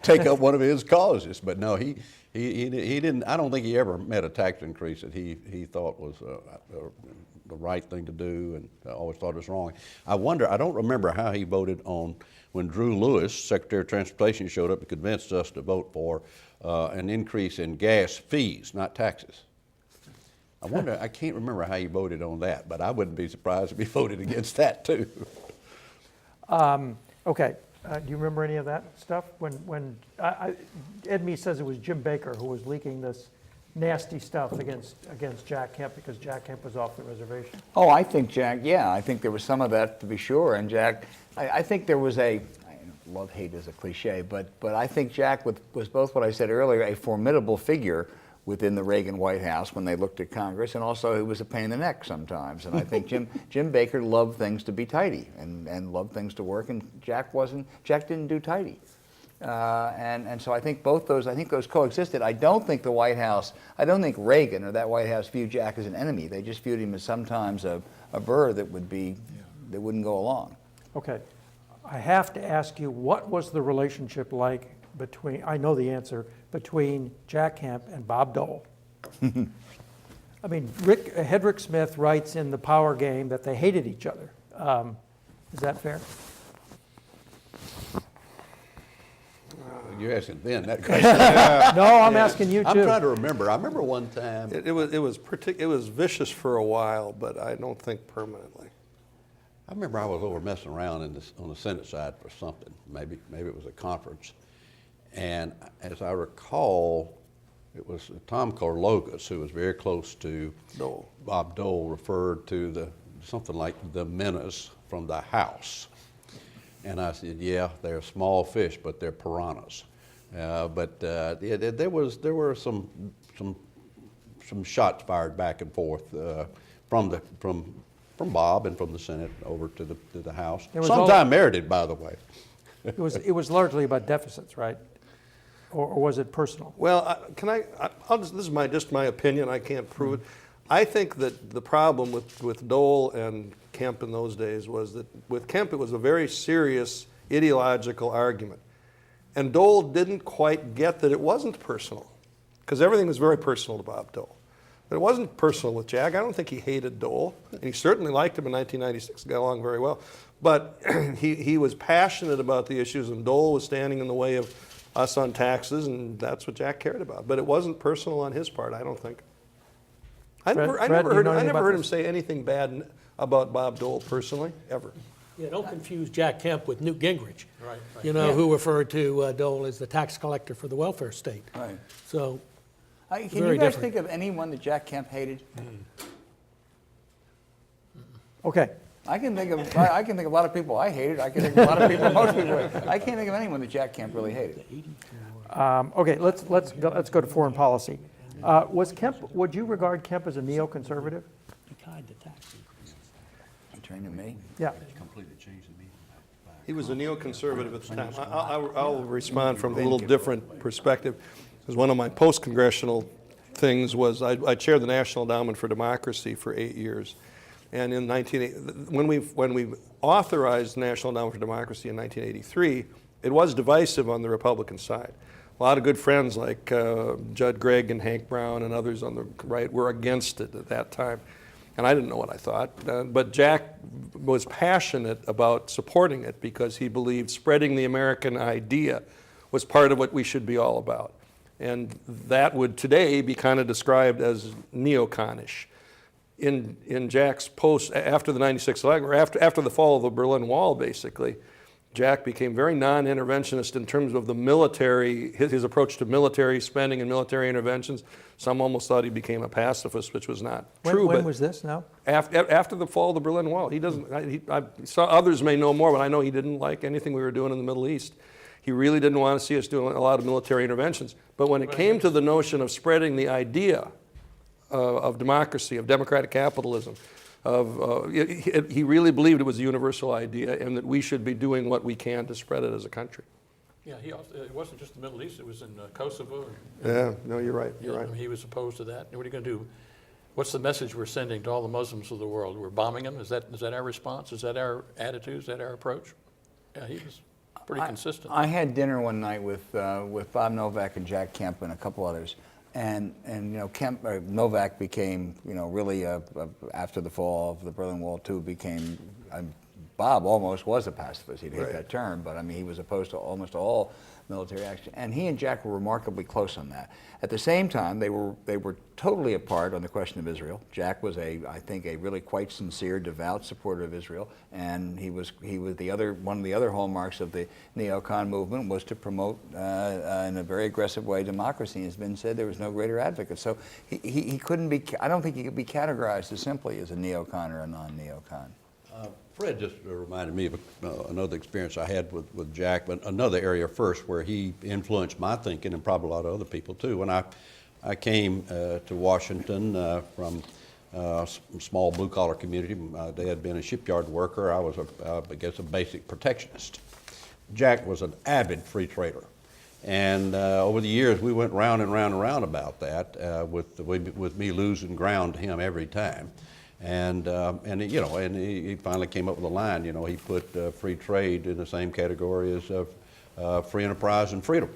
take up one of his causes. But no, he didn't. I don't think he ever met a tax increase that he thought was the right thing to do, and I always thought it was wrong. I don't remember how he voted on when Drew Lewis, Secretary of Transportation, showed up and convinced us to vote for an increase in gas fees, not taxes. I can't remember how he voted on that, but I wouldn't be surprised if he voted against that too.
Okay. Do you remember any of that stuff? When Ed Mee says it was Jim Baker who was leaking this nasty stuff against Jack Kemp because Jack Kemp was off the reservation.
Oh, I think Jack, yeah, I think there was some of that to be sure. And Jack, I think there was love-hate is a cliche, but I think Jack was both what I said earlier, a formidable figure within the Reagan White House when they looked at Congress, and also he was a pain in the neck sometimes. And I think Jim Baker loved things to be tidy and loved things to work, and Jack didn't do tidy. And so I think those coexisted. I don't think Reagan or that White House viewed Jack as an enemy. They just viewed him as sometimes a burr that wouldn't go along.
Okay. I have to ask you, what was the relationship like I know the answer, between Jack Kemp and Bob Dole? I mean, Hedrick Smith writes in The Power Game that they hated each other. Is that fair?
You're asking Ben that question.
No, I'm asking you too.
I'm trying to remember. I remember one time.
It was vicious for a while, but I don't think permanently.
I remember I was over messing around on the Senate side for something. Maybe it was a conference. And as I recall, it was Tom Korlogas, who was very close to
Dole.
Bob Dole, referred to something like the menace from the House. And I said, yeah, they're small fish, but they're piranhas. There were some shots fired back and forth from Bob and from the Senate over to the House. Sometime merited, by the way.
It was largely about deficits, right? Or was it personal?
Well, this is just my opinion. I can't prove it. I think that the problem with Dole and Kemp in those days was that with Kemp it was a very serious ideological argument. And Dole didn't quite get that it wasn't personal, because everything was very personal to Bob Dole. But it wasn't personal with Jack. I don't think he hated Dole. And he certainly liked him in 1996, got along very well. But he was passionate about the issues, and Dole was standing in the way of us on taxes, and that's what Jack cared about. But it wasn't personal on his part, I don't think. I never heard him say anything bad about Bob Dole personally, ever.
Yeah, don't confuse Jack Kemp with Newt Gingrich, who referred to Dole as the tax collector for the welfare state.
Right.
So,
Can you
very
guys
different.
think of anyone that Jack Kemp hated?
Okay.
I can think of a lot of people I hated. I can think of a lot of people most people hated. I can't think of anyone that Jack Kemp really hated.
Okay, let's go to foreign policy. Would you regard Kemp as a neoconservative?
he tied the tax increases.
You trained in me?
Yeah.
He was a neoconservative at the time. I'll respond from a little different perspective, because one of my post-congressional things was I chaired the National Endowment for Democracy for 8 years. And in when we authorized the National Endowment for Democracy in 1983, it was divisive on the Republican side. A lot of good friends like Judd Gregg and Hank Brown and others on the right were against it at that time. And I didn't know what I thought. But Jack was passionate about supporting it because he believed spreading the American idea was part of what we should be all about. And that would today be kind of described as neoconish. In Jack's post, after the 96 election, or after the fall of the Berlin Wall, basically, Jack became very non-interventionist in terms of the military, his approach to military spending and military interventions. Some almost thought he became a pacifist, which was not true.
When was this now?
After the fall of the Berlin Wall. He doesn't, others may know more, but I know he didn't like anything we were doing in the Middle East. He really didn't want to see us doing a lot of military interventions. But when it came to the notion of spreading the idea of democracy, of democratic capitalism, he really believed it was a universal idea and that we should be doing what we can to spread it as a country.
Yeah, it wasn't just the Middle East, it was in Kosovo.
Yeah, no, you're right, you're right.
He was opposed to that. What are you going to do? What's the message we're sending to all the Muslims of the world? We're bombing them? Is that our response? Is that our attitude? Is that our approach? Yeah, he was pretty consistent.
I had dinner one night with Bob Novak and Jack Kemp and a couple others. And Novak became, really, after the fall of the Berlin Wall too, became, Bob almost was a pacifist. He'd hate that term, but I mean, he was opposed to almost all military action. And he and Jack were remarkably close on that. At the same time, they were totally apart on the question of Israel. Jack was I think a really quite sincere, devout supporter of Israel, and he was one of the other hallmarks of the neocon movement was to promote in a very aggressive way democracy. As been said, there was no greater advocate. So he couldn't be. I don't think he could be categorized as simply as a neocon or a non-neocon.
Fred just reminded me of another experience I had with Jack, but another area first where he influenced my thinking and probably a lot of other people too. When I came to Washington from a small blue-collar community, my dad had been a shipyard worker. I was, I guess, a basic protectionist. Jack was an avid free trader. And over the years, we went round and round and round about that, with me losing ground to him every time. And he finally came up with a line. He put free trade in the same category as free enterprise and freedom,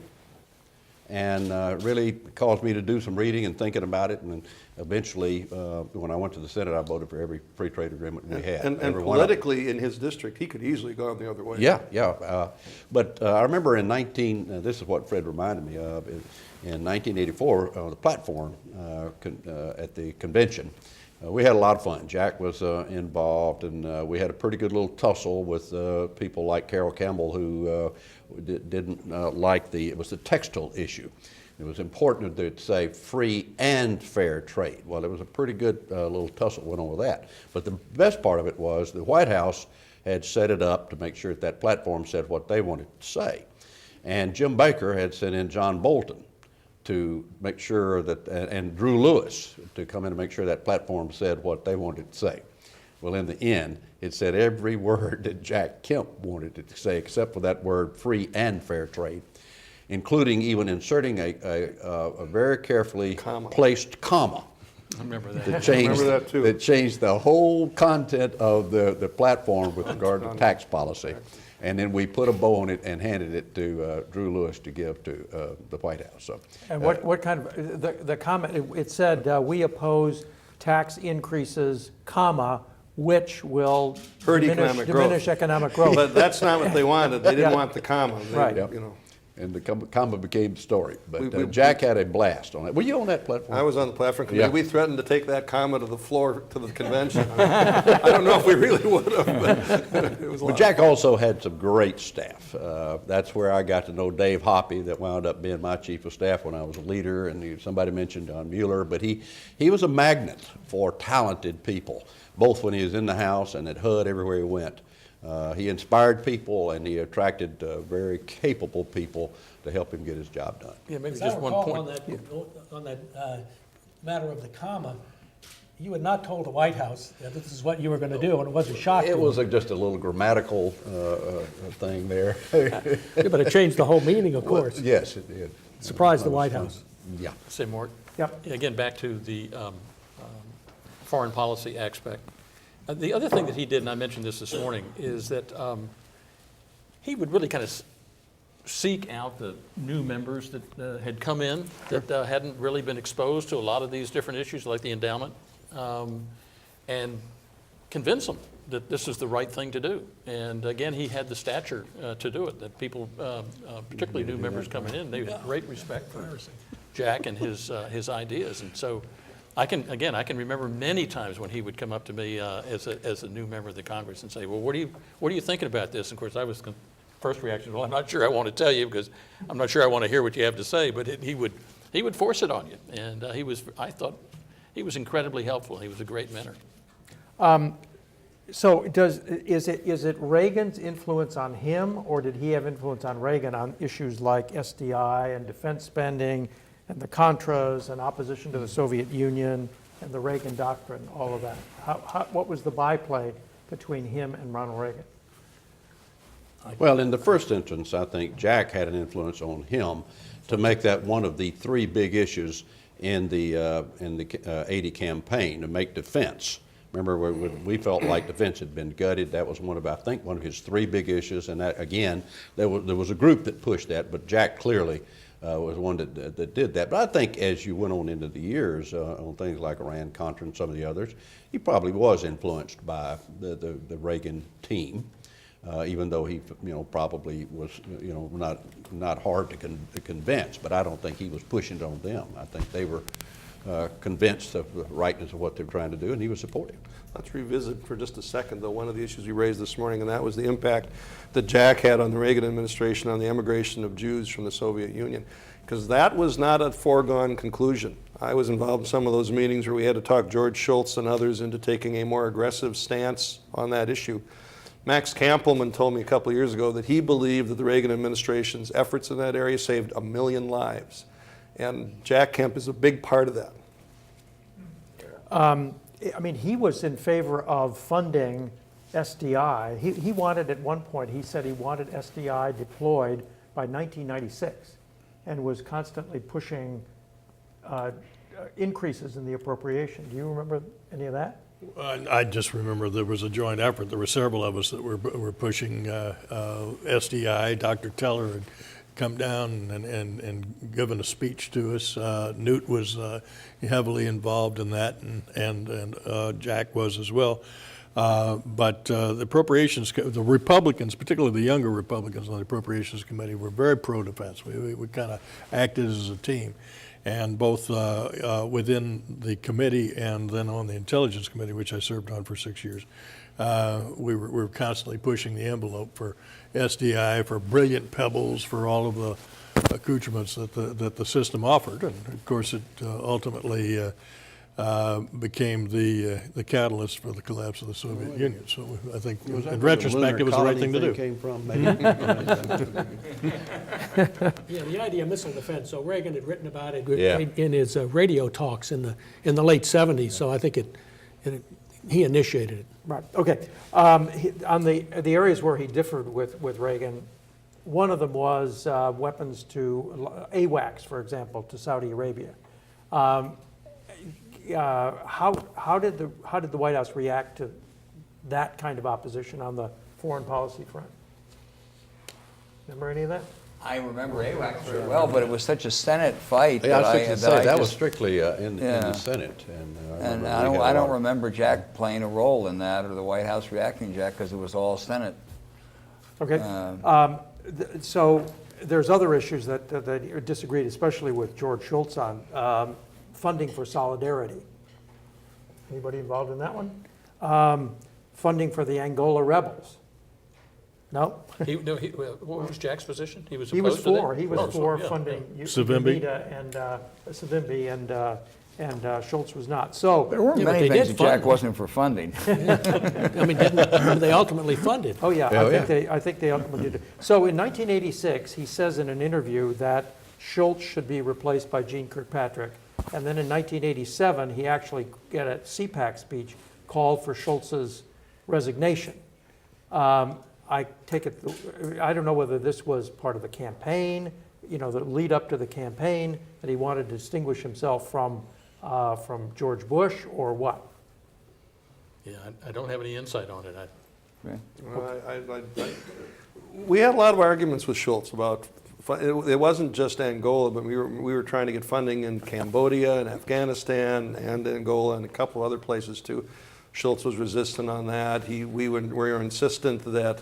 and really caused me to do some reading and thinking about it. And eventually, when I went to the Senate, I voted for every free trade agreement we had.
And politically, in his district, he could easily have gone the other way.
Yeah. But I remember in this is what Fred reminded me of. In 1984, the platform at the convention. We had a lot of fun. Jack was involved, and we had a pretty good little tussle with people like Carol Campbell, who didn't like it was the textile issue. It was important to say free and fair trade. Well, it was a pretty good little tussle went on with that. But the best part of it was the White House had set it up to make sure that platform said what they wanted to say. And Jim Baker had sent in John Bolton to make sure that, and Drew Lewis to come in and make sure that platform said what they wanted to say. Well, in the end, it said every word that Jack Kemp wanted it to say, except for that word free and fair trade, including even inserting a very carefully placed comma.
I remember that.
That changed the whole content of the platform with regard to tax policy. And then we put a bow on it and handed it to Drew Lewis to give to the White House. So,
and what kind of, the comment, it said, we oppose tax increases, comma, which will diminish economic growth.
But that's not what they wanted. They didn't want the comma.
Right.
And the comma became the story. But Jack had a blast on it. Were you on that platform?
I was on the platform committee. Yeah. We threatened to take that comma to the floor, to the convention. I don't know if we really would have, but it was a lot.
But Jack also had some great staff. That's where I got to know Dave Hoppy, that wound up being my chief of staff when I was a leader. And somebody mentioned Don Mueller, but he was a magnet for talented people, both when he was in the House and at HUD, everywhere he went. He inspired people, and he attracted very capable people to help him get his job done.
Yeah, maybe just one point. On that matter of the comma, you had not told the White House that this is what you were going to do, and it was a shock.
It was just a little grammatical thing there.
Yeah, but it changed the whole meaning, of course.
Yes, it did.
Surprised the White House.
Yeah.
Say, Mort.
Yep.
Again, back to the foreign policy aspect. The other thing that he did, and I mentioned this morning, is that he would really kind of seek out the new members that had come in that hadn't really been exposed to a lot of these different issues like the endowment, and convince them that this is the right thing to do. And again, he had the stature to do it, that people, particularly new members coming in, they had great respect for Jack and his ideas. And so I can remember many times when he would come up to me as a new member of the Congress and say, well, what are you thinking about this? And of course, I was first reaction, well, I'm not sure I want to tell you because I'm not sure I want to hear what you have to say, but he would force it on you. And I thought he was incredibly helpful. He was a great mentor.
So is it Reagan's influence on him, or did he have influence on Reagan on issues like SDI and defense spending and the Contras and opposition to the Soviet Union and the Reagan doctrine, all of that? What was the byplay between him and Ronald Reagan?
Well, in the first instance, I think Jack had an influence on him to make that one of the three big issues in the 80 campaign, to make defense. Remember, we felt like defense had been gutted. That was one of his three big issues. And that, again, there was a group that pushed that, but Jack clearly was one that did that. But I think as you went on into the years on things like Iran-Contra and some of the others, he probably was influenced by the Reagan team. Even though he, probably was, not hard to convince, but I don't think he was pushing it on them. I think they were convinced of the rightness of what they were trying to do, and he was supportive.
Let's revisit for just a second, though, one of the issues we raised this morning, and that was the impact that Jack had on the Reagan administration on the emigration of Jews from the Soviet Union, because that was not a foregone conclusion. I was involved in some of those meetings where we had to talk George Shultz and others into taking a more aggressive stance on that issue. Max Kampelman told me a couple of years ago that he believed that the Reagan administration's efforts in that area saved 1 million lives. And Jack Kemp is a big part of that.
He was in favor of funding SDI. He wanted, at one point, he said he wanted SDI deployed by 1996 and was constantly pushing increases in the appropriation. Do you remember any of that?
I just remember there was a joint effort. There were several of us that were pushing SDI. Dr. Teller had come down and given a speech to us. Newt was heavily involved in that, and Jack was as well. But the appropriations, the Republicans, particularly the younger Republicans on the Appropriations Committee, were very pro-defense. We kind of acted as a team. And both within the committee and then on the Intelligence Committee, which I served on for 6 years, we were constantly pushing the envelope for SDI, for brilliant pebbles, for all of the accoutrements that the system offered. And of course, it ultimately became the catalyst for the collapse of the Soviet Union. So I think, in retrospect, it was the right thing to do.
Came from, maybe?
Yeah, the idea of missile defense. So Reagan had written about it
Yeah.
in his radio talks in the late 70s. So I think he initiated it.
Right, okay. On the areas where he differed with Reagan, one of them was weapons to AWACS, for example, to Saudi Arabia. How did the White House react to that kind of opposition on the foreign policy front? Remember any of that?
I remember AWACS very well, but it was such a Senate fight
Yeah,
that
I was fixing to say, that was
just,
strictly in
Yeah.
the Senate.
and
I remember
I don't remember Jack playing a role in that or the White House reacting to Jack because it was all Senate.
Okay. So there's other issues that are disagreed, especially with George Shultz on funding for solidarity. Anybody involved in that one? Funding for the Angola rebels. No?
What was Jack's position? He was
He was
opposed to that?
for. He was
Oh,
for
yeah,
funding
Savimbi.
Savimbi and Shultz was not. So
There weren't
Yeah, but
many
they
things
did
that Jack
fund.
wasn't for funding.
I mean, didn't they ultimately funded?
oh yeah,
Oh,
I think they ultimately did. So in 1986, he says in an interview that Shultz should be replaced by Gene Kirkpatrick. And then in 1987, he actually, at a CPAC speech, called for Shultz's resignation. I take it, I don't know whether this was part of the campaign, the lead up to the campaign, that he wanted to distinguish himself from George Bush, or what?
Yeah, I don't have any insight on it.
We had a lot of arguments with Shultz about, it wasn't just Angola, but we were trying to get funding in Cambodia and Afghanistan and Angola and a couple other places too. Shultz was resistant on that. We were insistent that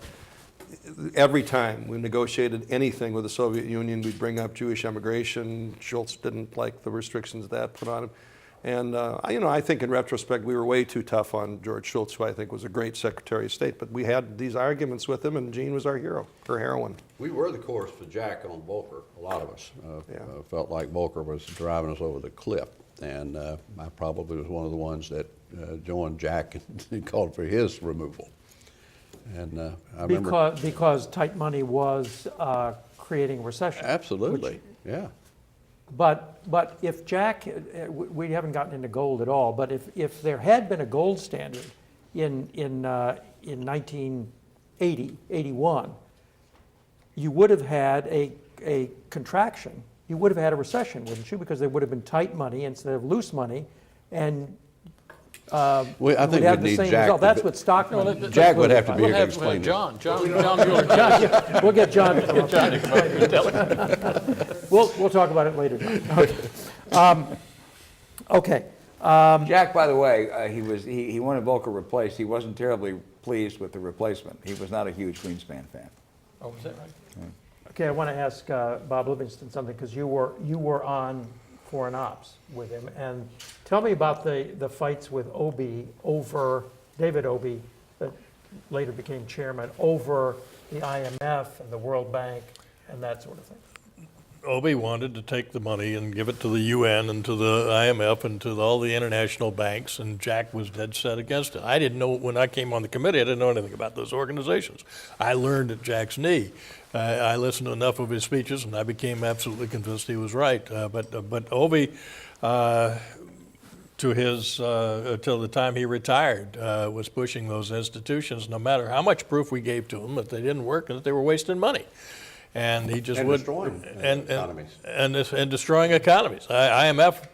every time we negotiated anything with the Soviet Union, we'd bring up Jewish immigration. Shultz didn't like the restrictions that put on him. And I think in retrospect, we were way too tough on George Shultz, who I think was a great Secretary of State. But we had these arguments with him, and Jean was our hero, her heroine.
We were the course for Jack on Volcker, a lot of us. Felt like Volcker was driving us over the cliff. And I probably was one of the ones that joined Jack and called for his removal. And I remember...
Because tight money was creating a recession.
Absolutely, yeah.
But if Jack, we haven't gotten into gold at all, but if there had been a gold standard in 1980, 81, you would have had a contraction. You would have had a recession, wouldn't you? Because there would have been tight money instead of loose money, and
I think
we'd have
we'd
the
need
same
Jack.
result. That's what Stockman.
Jack would have to be
We'll
here to
have
explain
John
this.
Mueller.
We'll get John to come up.
John to come up here and tell it.
We'll talk about it later. Okay.
Jack, by the way, he wanted Volcker replaced. He wasn't terribly pleased with the replacement. He was not a huge Greenspan fan.
Oh, was that right?
Okay, I want to ask Bob Livingston something, because you were on Foreign Ops with him, and tell me about the fights with David Obey, that later became chairman, over the IMF and the World Bank and that sort of thing.
Obey wanted to take the money and give it to the UN and to the IMF and to all the international banks, and Jack was dead set against it. I didn't know, when I came on the committee, I didn't know anything about those organizations. I learned at Jack's knee. I listened to enough of his speeches, and I became absolutely convinced he was right. But Obey, till the time he retired, was pushing those institutions, no matter how much proof we gave to them that they didn't work and that they were wasting money. And he just would
destroying economies.
And destroying economies. IMF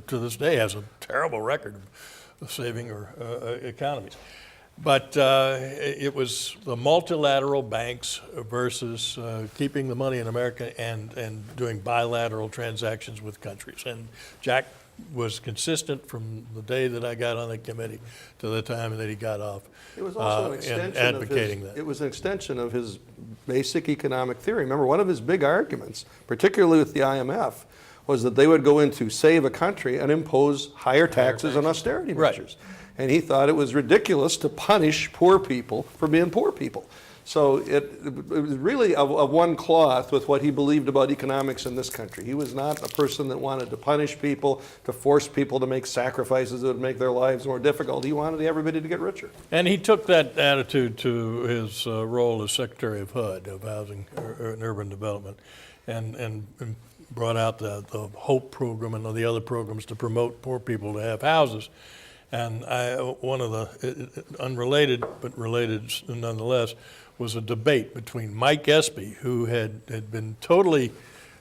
to this day has a terrible record of saving economies. But it was the multilateral banks versus keeping the money in America and doing bilateral transactions with countries. And Jack was consistent from the day that I got on the committee to the time that he got off.
It was also an extension It was an extension of his basic economic theory. Remember, one of his big arguments, particularly with the IMF, was that they would go in to save a country and impose higher taxes and austerity measures. And he thought it was ridiculous to punish poor people for being poor people. So it was really of one cloth with what he believed about economics in this country. He was not a person that wanted to punish people, to force people to make sacrifices that would make their lives more difficult. He wanted everybody to get richer.
And he took that attitude to his role as Secretary of HUD, of Housing and Urban Development, and brought out the HOPE program and the other programs to promote poor people to have houses. And one of the, unrelated but related nonetheless, was a debate between Mike Espy, who had been totally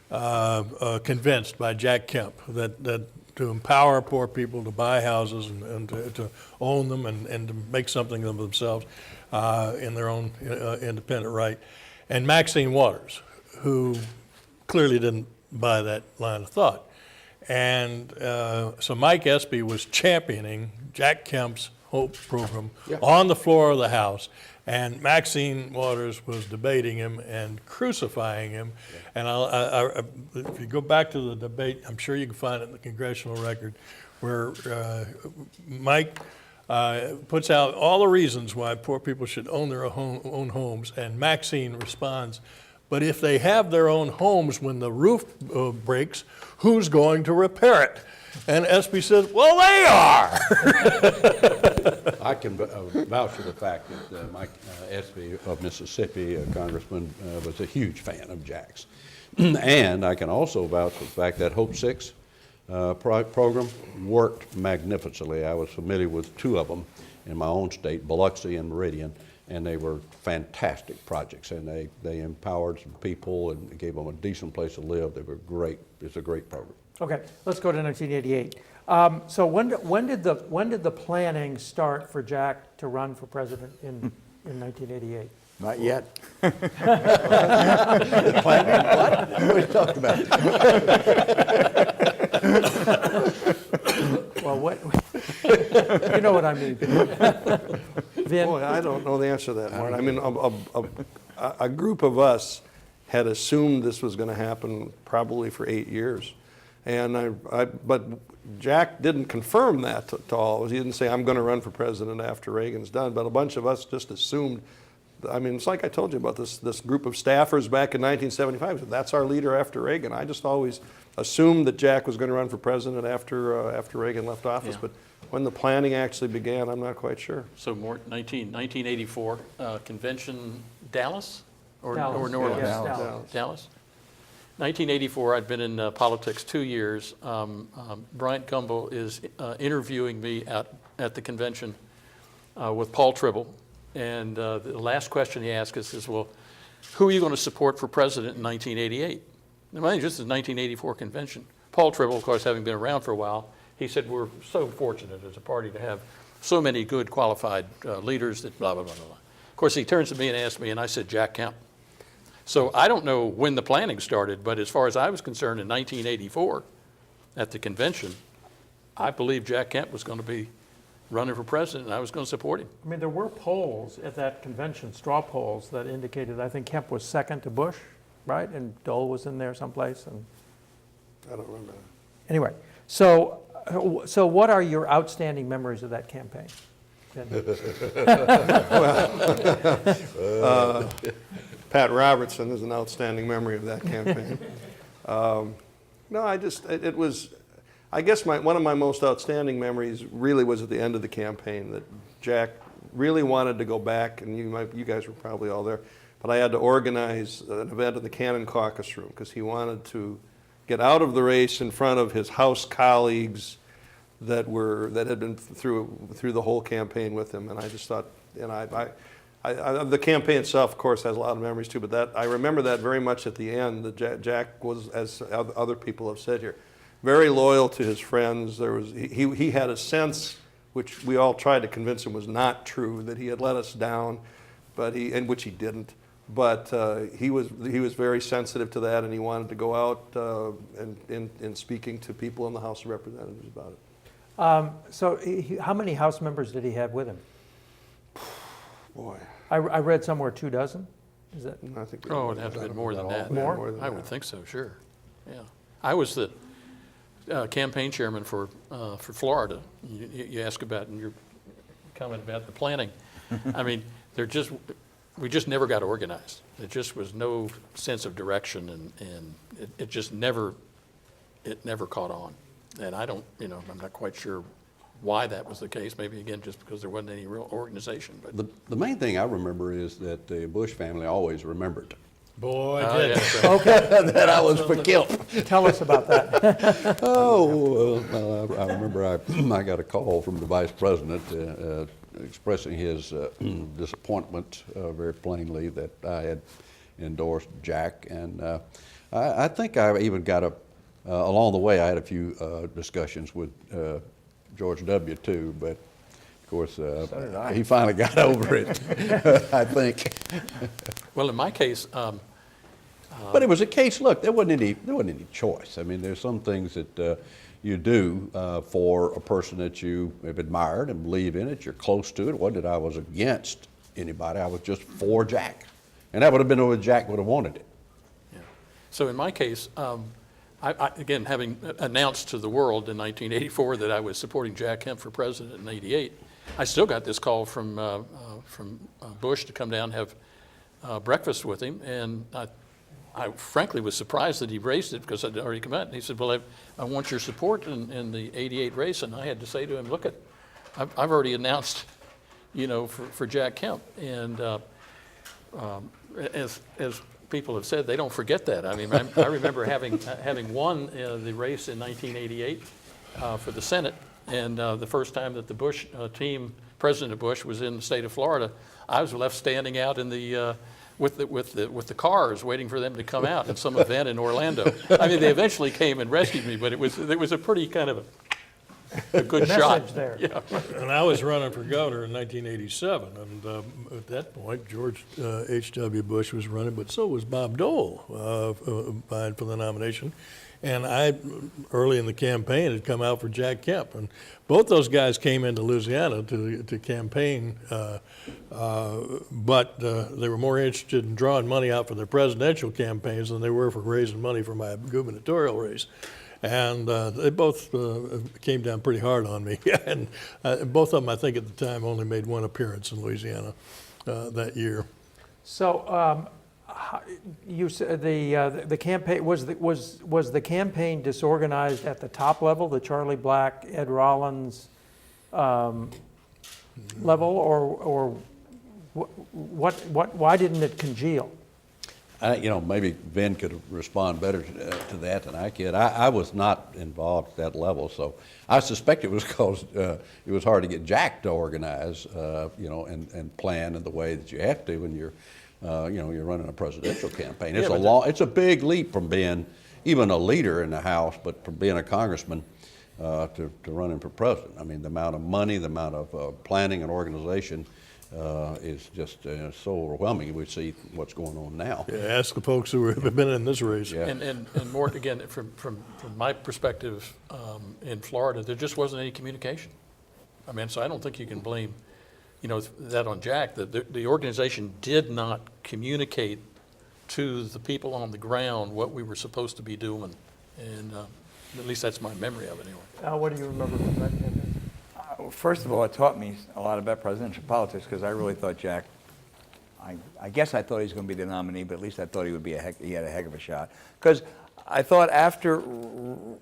convinced by Jack Kemp that to empower poor people to buy houses and to own them and to make something of themselves in their own independent right, and Maxine Waters, who clearly didn't buy that line of thought. And so Mike Espy was championing Jack Kemp's HOPE program on the floor of the House, and Maxine Waters was debating him and crucifying him. And if you go back to the debate, I'm sure you can find it in the congressional record, where Mike puts out all the reasons why poor people should own their own homes, and Maxine responds, but if they have their own homes when the roof breaks, who's going to repair it? And Espy says, well, they are.
I can vouch for the fact that Mike Espy of Mississippi, a congressman, was a huge fan of Jack's. And I can also vouch for the fact that HOPE 6 program worked magnificently. I was familiar with two of them in my own state, Biloxi and Meridian. and they were fantastic projects, and they empowered some people and gave them a decent place to live. They were great. It's a great program.
Okay, let's go to 1988. So when did the planning start for Jack to run for president in 1988?
Not yet.
What are you talking about?
Well, what, you know what I mean. Vin?
Boy, I don't know the answer to that, Mort. I mean, a group of us had assumed this was going to happen probably for 8 years. And but Jack didn't confirm that to all. He didn't say, I'm going to run for president after Reagan's done. But a bunch of us just assumed. I mean, it's like I told you about this group of staffers back in 1975. That's our leader after Reagan. I just always assumed that Jack was going to run for president after Reagan left office.
Yeah.
But when the planning actually began, I'm not quite sure.
So Mort, 1984, convention, Dallas? Or
Dallas.
New Orleans?
Yes,
Dallas.
Dallas. 1984, I'd been in politics 2 years. Bryant Gumbel is interviewing me at the convention with Paul Tribble. And the last question he asked us is, well, who are you going to support for president in 1988? And I think this is 1984 convention. Paul Tribble, of course, having been around for a while, he said, we're so fortunate as a party to have so many good qualified leaders that blah, blah, blah, blah. Of course, he turns to me and asks me, and I said, Jack Kemp. So I don't know when the planning started, but as far as I was concerned in 1984 at the convention, I believed Jack Kemp was going to be running for president, and I was going to support him.
I mean, there were polls at that convention, straw polls, that indicated, I think Kemp was second to Bush, right? And Dole was in there someplace. And
I don't remember that.
anyway, so what are your outstanding memories of that campaign?
Pat Robertson is an outstanding memory of that campaign. No, it was, I guess one of my most outstanding memories really was at the end of the campaign, that Jack really wanted to go back, and you guys were probably all there, but I had to organize an event in the Cannon Caucus Room because he wanted to get out of the race in front of his House colleagues that had been through the whole campaign with him, and I just thought, and the campaign itself, of course, has a lot of memories too, but I remember that very much at the end, that Jack was, as other people have said here, very loyal to his friends. He had a sense, which we all tried to convince him was not true, that he had let us down, and which he didn't. But he was very sensitive to that, and he wanted to go out in speaking to people in the House of Representatives about it.
So how many House members did he have with him?
Boy,
I read somewhere 24. Is that?
I think.
Oh, it'd have to have been more than that.
More?
I would think so, sure. Yeah. I was the campaign chairman for Florida. You ask about, and your comment about the planning. I mean, we just never got organized. There just was no sense of direction, and it just never caught on. And I'm not quite sure why that was the case. Maybe, again, just because there wasn't any real organization. But
The main thing I remember is that the Bush family always remembered
Boy,
Oh,
did
yeah,
it.
so-
Okay,
that I was for Kemp.
tell us about that.
I remember I got a call from the vice president expressing his disappointment very plainly that I had endorsed Jack, and I think I even got along the way I had a few discussions with George W. too, but of course he finally got over it, I think.
Well, in my case,
But it was a case. Look, there wasn't any choice. I mean, there's some things that you do for a person that you have admired and believe in it. You're close to it. It wasn't that I was against anybody. I was just for Jack, and that would have been what Jack would have wanted it.
yeah. So in my case, I again, having announced to the world in 1984 that I was supporting Jack Kemp for president in '88, I still got this call from Bush to come down and have breakfast with him, and I frankly was surprised that he raised it because I'd already come out. And he said, well, I want your support in the '88 race. And I had to say to him, look, I've already announced, for Jack Kemp. And as people have said, they don't forget that. I mean, I remember having won the race in 1988 for the Senate. And the first time that the Bush team President Bush was in the state of Florida, I was left standing out in the with the cars waiting for them to come out at some event in Orlando. I mean, they eventually came and rescued me, but it was a pretty kind of a good shot.
Message there.
Yeah.
And I was running for governor in 1987, and at that point, George H.W. Bush was running, but so was Bob Dole vying for the nomination. And I, early in the campaign, had come out for Jack Kemp. And both those guys came into Louisiana to campaign, but they were more interested in drawing money out for their presidential campaigns than they were for raising money for my gubernatorial race. And they both came down pretty hard on me. And both of them, I think, at the time only made one appearance in Louisiana that year.
So you said the campaign was the campaign disorganized at the top level, the Charlie Black, Ed Rollins level, or why didn't it congeal?
Maybe Ben could respond better to that than I could. I was not involved at that level, so I suspect it was because it was hard to get Jack to organize, and plan in the way that you have to when you're running a presidential campaign. It's a big leap from being even a leader in the House, but from being a congressman to running for president. I mean, the amount of money, the amount of planning and organization is just so overwhelming. We see what's going on now.
Yeah, ask the folks who have been in this race.
Yeah.
And Mort, again, from my perspective in Florida, there just wasn't any communication. I mean, so I don't think you can blame, that on Jack. The organization did not communicate to the people on the ground what we were supposed to be doing, and at least that's my memory of it anyway.
Al, what do you remember from that campaign?
First of all, it taught me a lot about presidential politics because I really thought Jack, I guess I thought he was going to be the nominee, but at least I thought he had a heck of a shot. Because I thought after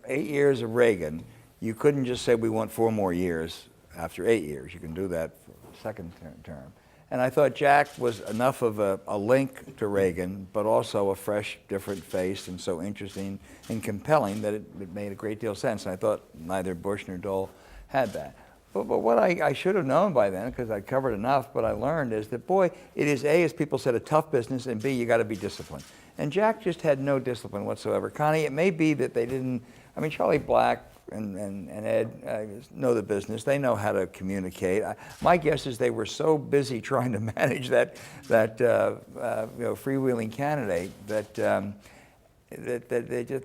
8 years of Reagan, you couldn't just say we want 4 more years after 8 years. You can do that for the second term. And I thought Jack was enough of a link to Reagan, but also a fresh, different face and so interesting and compelling that it made a great deal of sense. And I thought neither Bush nor Dole had that. But what I should have known by then, because I covered enough, but I learned is that, boy, it is A, as people said, a tough business, and B, you got to be disciplined. And Jack just had no discipline whatsoever. Connie, it may be that they didn't, Charlie Black and Ed know the business. They know how to communicate. My guess is they were so busy trying to manage that freewheeling candidate that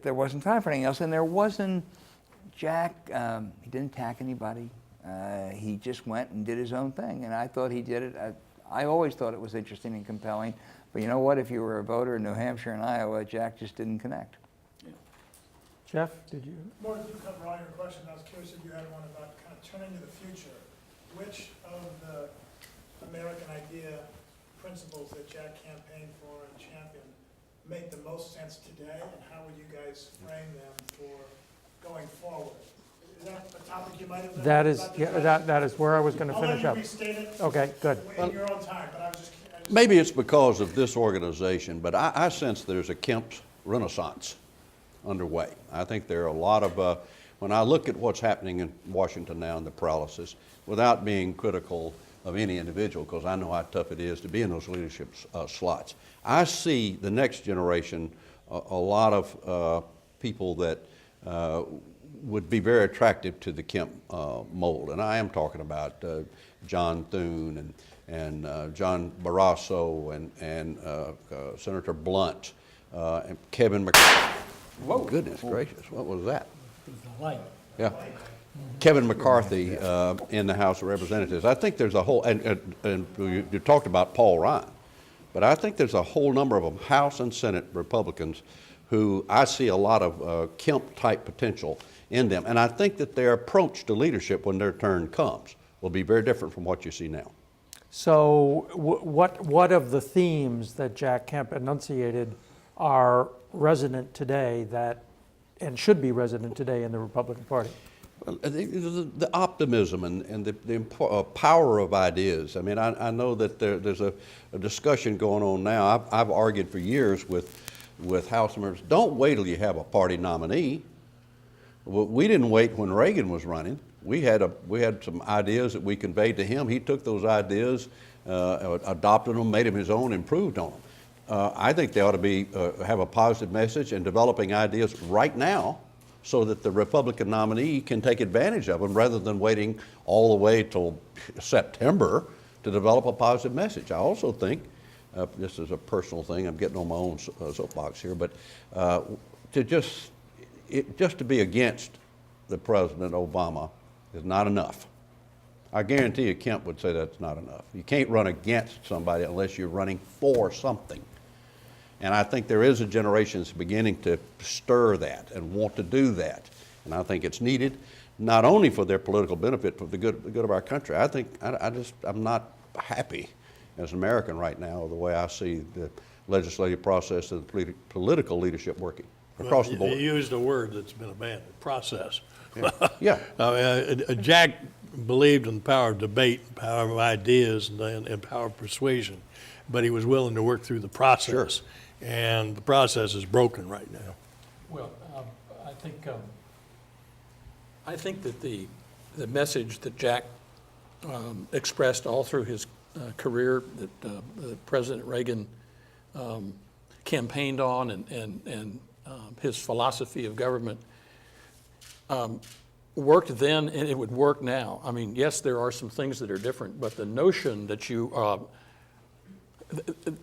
there wasn't time for anything else. And there wasn't, Jack, he didn't attack anybody. He just went and did his own thing, and I thought he did it. I always thought it was interesting and compelling, but you know what? If you were a voter in New Hampshire and Iowa, Jack just didn't connect.
Yeah.
Jeff, did you?
More than you cover all your questions, I was curious if you had one about kind of turning to the future. Which of the American idea principles that Jack campaigned for and championed make the most sense today, and how would you guys frame them for going forward? Is that a topic you might have been
That is,
about to
yeah,
address?
that is where I was going to
I'll
finish
let
up.
you restate it
Okay, good.
in your own time, but I was just
Maybe it's because of this organization, but I sense there's a Kemp renaissance underway. I think there are a lot of, when I look at what's happening in Washington now and the paralysis, without being critical of any individual, because I know how tough it is to be in those leadership slots, I see the next generation, a lot of people that would be very attractive to the Kemp mold. And I am talking about John Thune and John Barrasso and Senator Blunt and Kevin McCarthy. Whoa, goodness gracious, what was that?
Light.
Yeah. Kevin McCarthy in the House of Representatives. I think there's a whole, and you talked about Paul Ryan, but I think there's a whole number of them, House and Senate Republicans, who I see a lot of Kemp-type potential in them. And I think that their approach to leadership when their turn comes will be very different from what you see now.
So what of the themes that Jack Kemp enunciated are resonant today and should be resonant today in the Republican Party?
Well, the optimism and the power of ideas. I mean, I know that there's a discussion going on now. I've argued for years with House members, don't wait till you have a party nominee. We didn't wait when Reagan was running. we had some ideas that we conveyed to him. He took those ideas, adopted them, made them his own, improved on them. I think they ought to be have a positive message and developing ideas right now, so that the Republican nominee can take advantage of them rather than waiting all the way till September to develop a positive message. I also think, this is a personal thing, I'm getting on my own soapbox here, but just to be against the President Obama is not enough. I guarantee you Kemp would say that's not enough. You can't run against somebody unless you're running for something. And I think there is a generation that's beginning to stir that and want to do that. And I think it's needed, not only for their political benefit, but the good of our country. I think, I'm not happy as an American right now the way I see the legislative process and the political leadership working across the board.
You used a word that's been abandoned, process.
Yeah.
Jack believed in the power of debate, power of ideas, and power of persuasion, but he was willing to work through the process.
Sure.
And the process is broken right now.
Well, I think that the message that Jack expressed all through his career, that President Reagan campaigned on, and his philosophy of government worked then, and it would work now. I mean, yes, there are some things that are different, but the notion that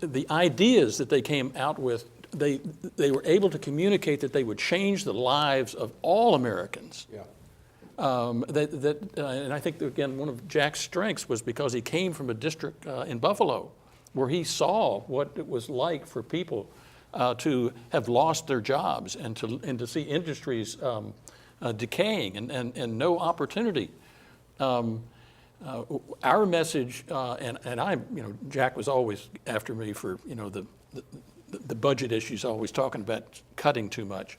the ideas that they came out with, they were able to communicate that they would change the lives of all Americans.
Yeah.
And I think, again, one of Jack's strengths was because he came from a district in Buffalo where he saw what it was like for people to have lost their jobs and to see industries decaying and no opportunity. Our message, and I, Jack was always after me for, the budget issues, always talking about cutting too much.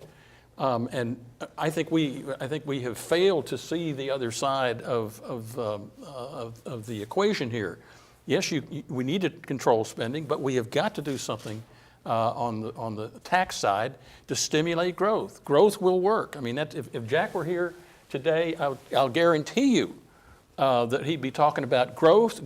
And I think we have failed to see the other side of the equation here. Yes, we need to control spending, but we have got to do something on the tax side to stimulate growth. Growth will work. I mean, if Jack were here today, I'll guarantee you that he'd be talking about growth.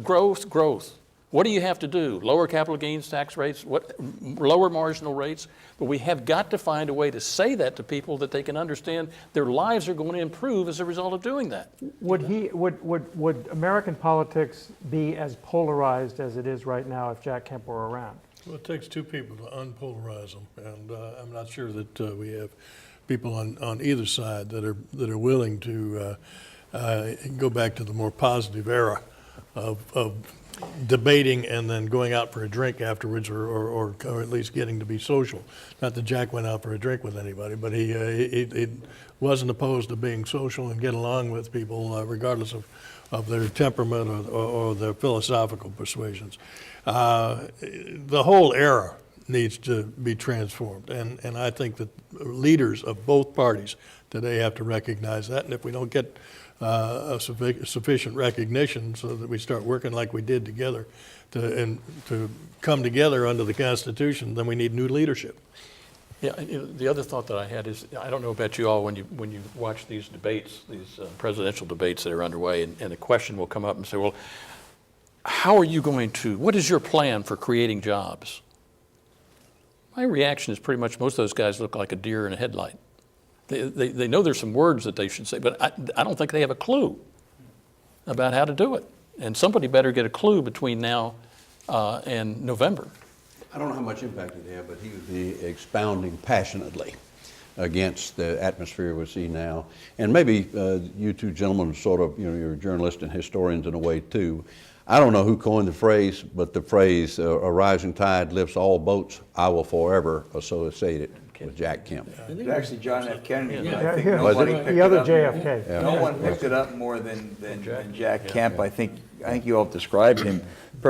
What do you have to do? Lower capital gains tax rates, lower marginal rates? But we have got to find a way to say that to people that they can understand their lives are going to improve as a result of doing that.
Would American politics be as polarized as it is right now if Jack Kemp were around?
Well, it takes two people to unpolarize them, and I'm not sure that we have people on either side that are willing to go back to the more positive era of debating and then going out for a drink afterwards, or at least getting to be social. Not that Jack went out for a drink with anybody, but he wasn't opposed to being social and get along with people regardless of their temperament or their philosophical persuasions. The whole era needs to be transformed, and I think that leaders of both parties today have to recognize that, and if we don't get sufficient recognition so that we start working like we did together to come together under the Constitution, then we need new leadership.
Yeah, the other thought that I had is, I don't know about you all, when you watch these debates, these presidential debates that are underway, and a question will come up and say, well, what is your plan for creating jobs? My reaction is pretty much most of those guys look like a deer in a headlight. They know there's some words that they should say, but I don't think they have a clue about how to do it. And somebody better get a clue between now and November.
I don't know how much impact it had, but he would be expounding passionately against the atmosphere we see now. And maybe you two gentlemen sort of, you're journalists and historians in a way too. I don't know who coined the phrase, but the phrase, a rising tide lifts all boats, I will forever associate it with Jack Kemp.
It was actually John F. Kennedy.
Yeah,
I think
here,
nobody
Was it?
picked
the other
it up.
JFK.
Yeah.
No one picked it up more than Jack Kemp. I think you all described him.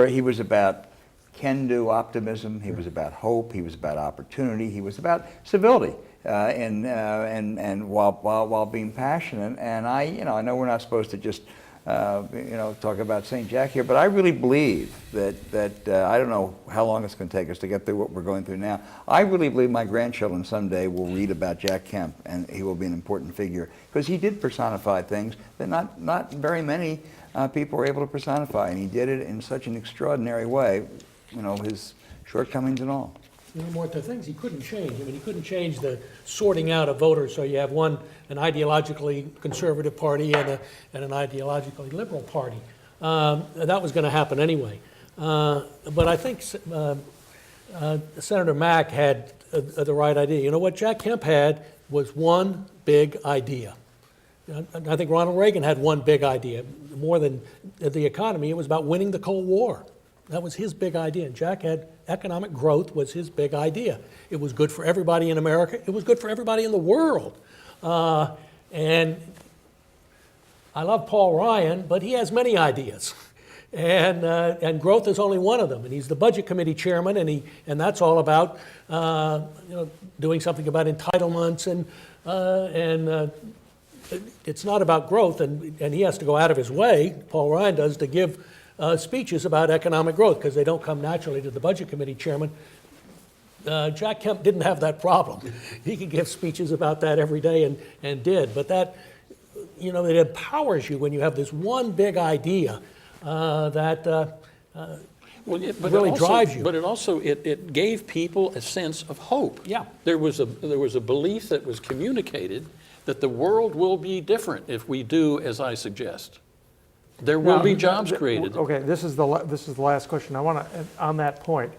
He was about can-do optimism. He was about hope. He was about opportunity. He was about civility, and while being passionate. And I know we're not supposed to just talk about St. Jack here, but I really believe that I don't know how long it's going to take us to get through what we're going through now. I really believe my grandchildren someday will read about Jack Kemp, and he will be an important figure, because he did personify things that not very many people were able to personify, and he did it in such an extraordinary way, his shortcomings and all.
Mort, the things he couldn't change. I mean, he couldn't change the sorting out of voters, so you have an ideologically conservative party and an ideologically liberal party. That was going to happen anyway. But I think Senator Mack had the right idea. You know what Jack Kemp had was one big idea. I think Ronald Reagan had one big idea. More than the economy, it was about winning the Cold War. That was his big idea. And Jack had economic growth was his big idea. It was good for everybody in America. It was good for everybody in the world. And I love Paul Ryan, but he has many ideas. And growth is only one of them. And he's the Budget Committee chairman, and that's all about doing something about entitlements and it's not about growth. And he has to go out of his way, Paul Ryan does, to give speeches about economic growth, because they don't come naturally to the Budget Committee chairman. Jack Kemp didn't have that problem. He could give speeches about that every day and did. But that, it empowers you when you have this one big idea that really drives you.
But it also it gave people a sense of hope.
Yeah.
There was a belief that was communicated that the world will be different if we do as I suggest. There will be jobs created.
Okay, this is the last question. I want to, on that point,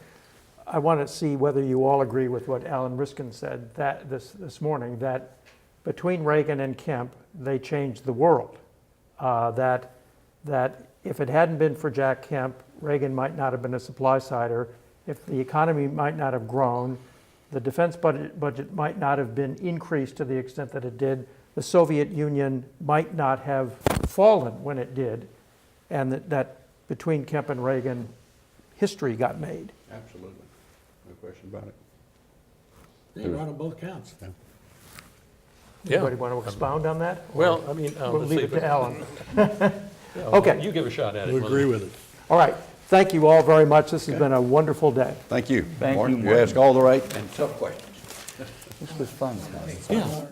I want to see whether you all agree with what Alan Riskin said that this morning, that between Reagan and Kemp, they changed the world. That if it hadn't been for Jack Kemp, Reagan might not have been a supply sider. If the economy might not have grown, the defense budget might not have been increased to the extent that it did. The Soviet Union might not have fallen when it did, and that between Kemp and Reagan, history got made.
Absolutely. No question about it.
They were on both counts.
Yeah.
Anybody want to expound on that?
Well, I mean,
We'll
let's
leave
see
it
if
to Alan.
Okay. You give a shot at it.
We'll agree with it.
All right. Thank you all very much. This has been a wonderful day.
Thank you.
Thank
Martin.
you,
You
Martin.
ask all the right and tough questions.
This was fun.
Yeah.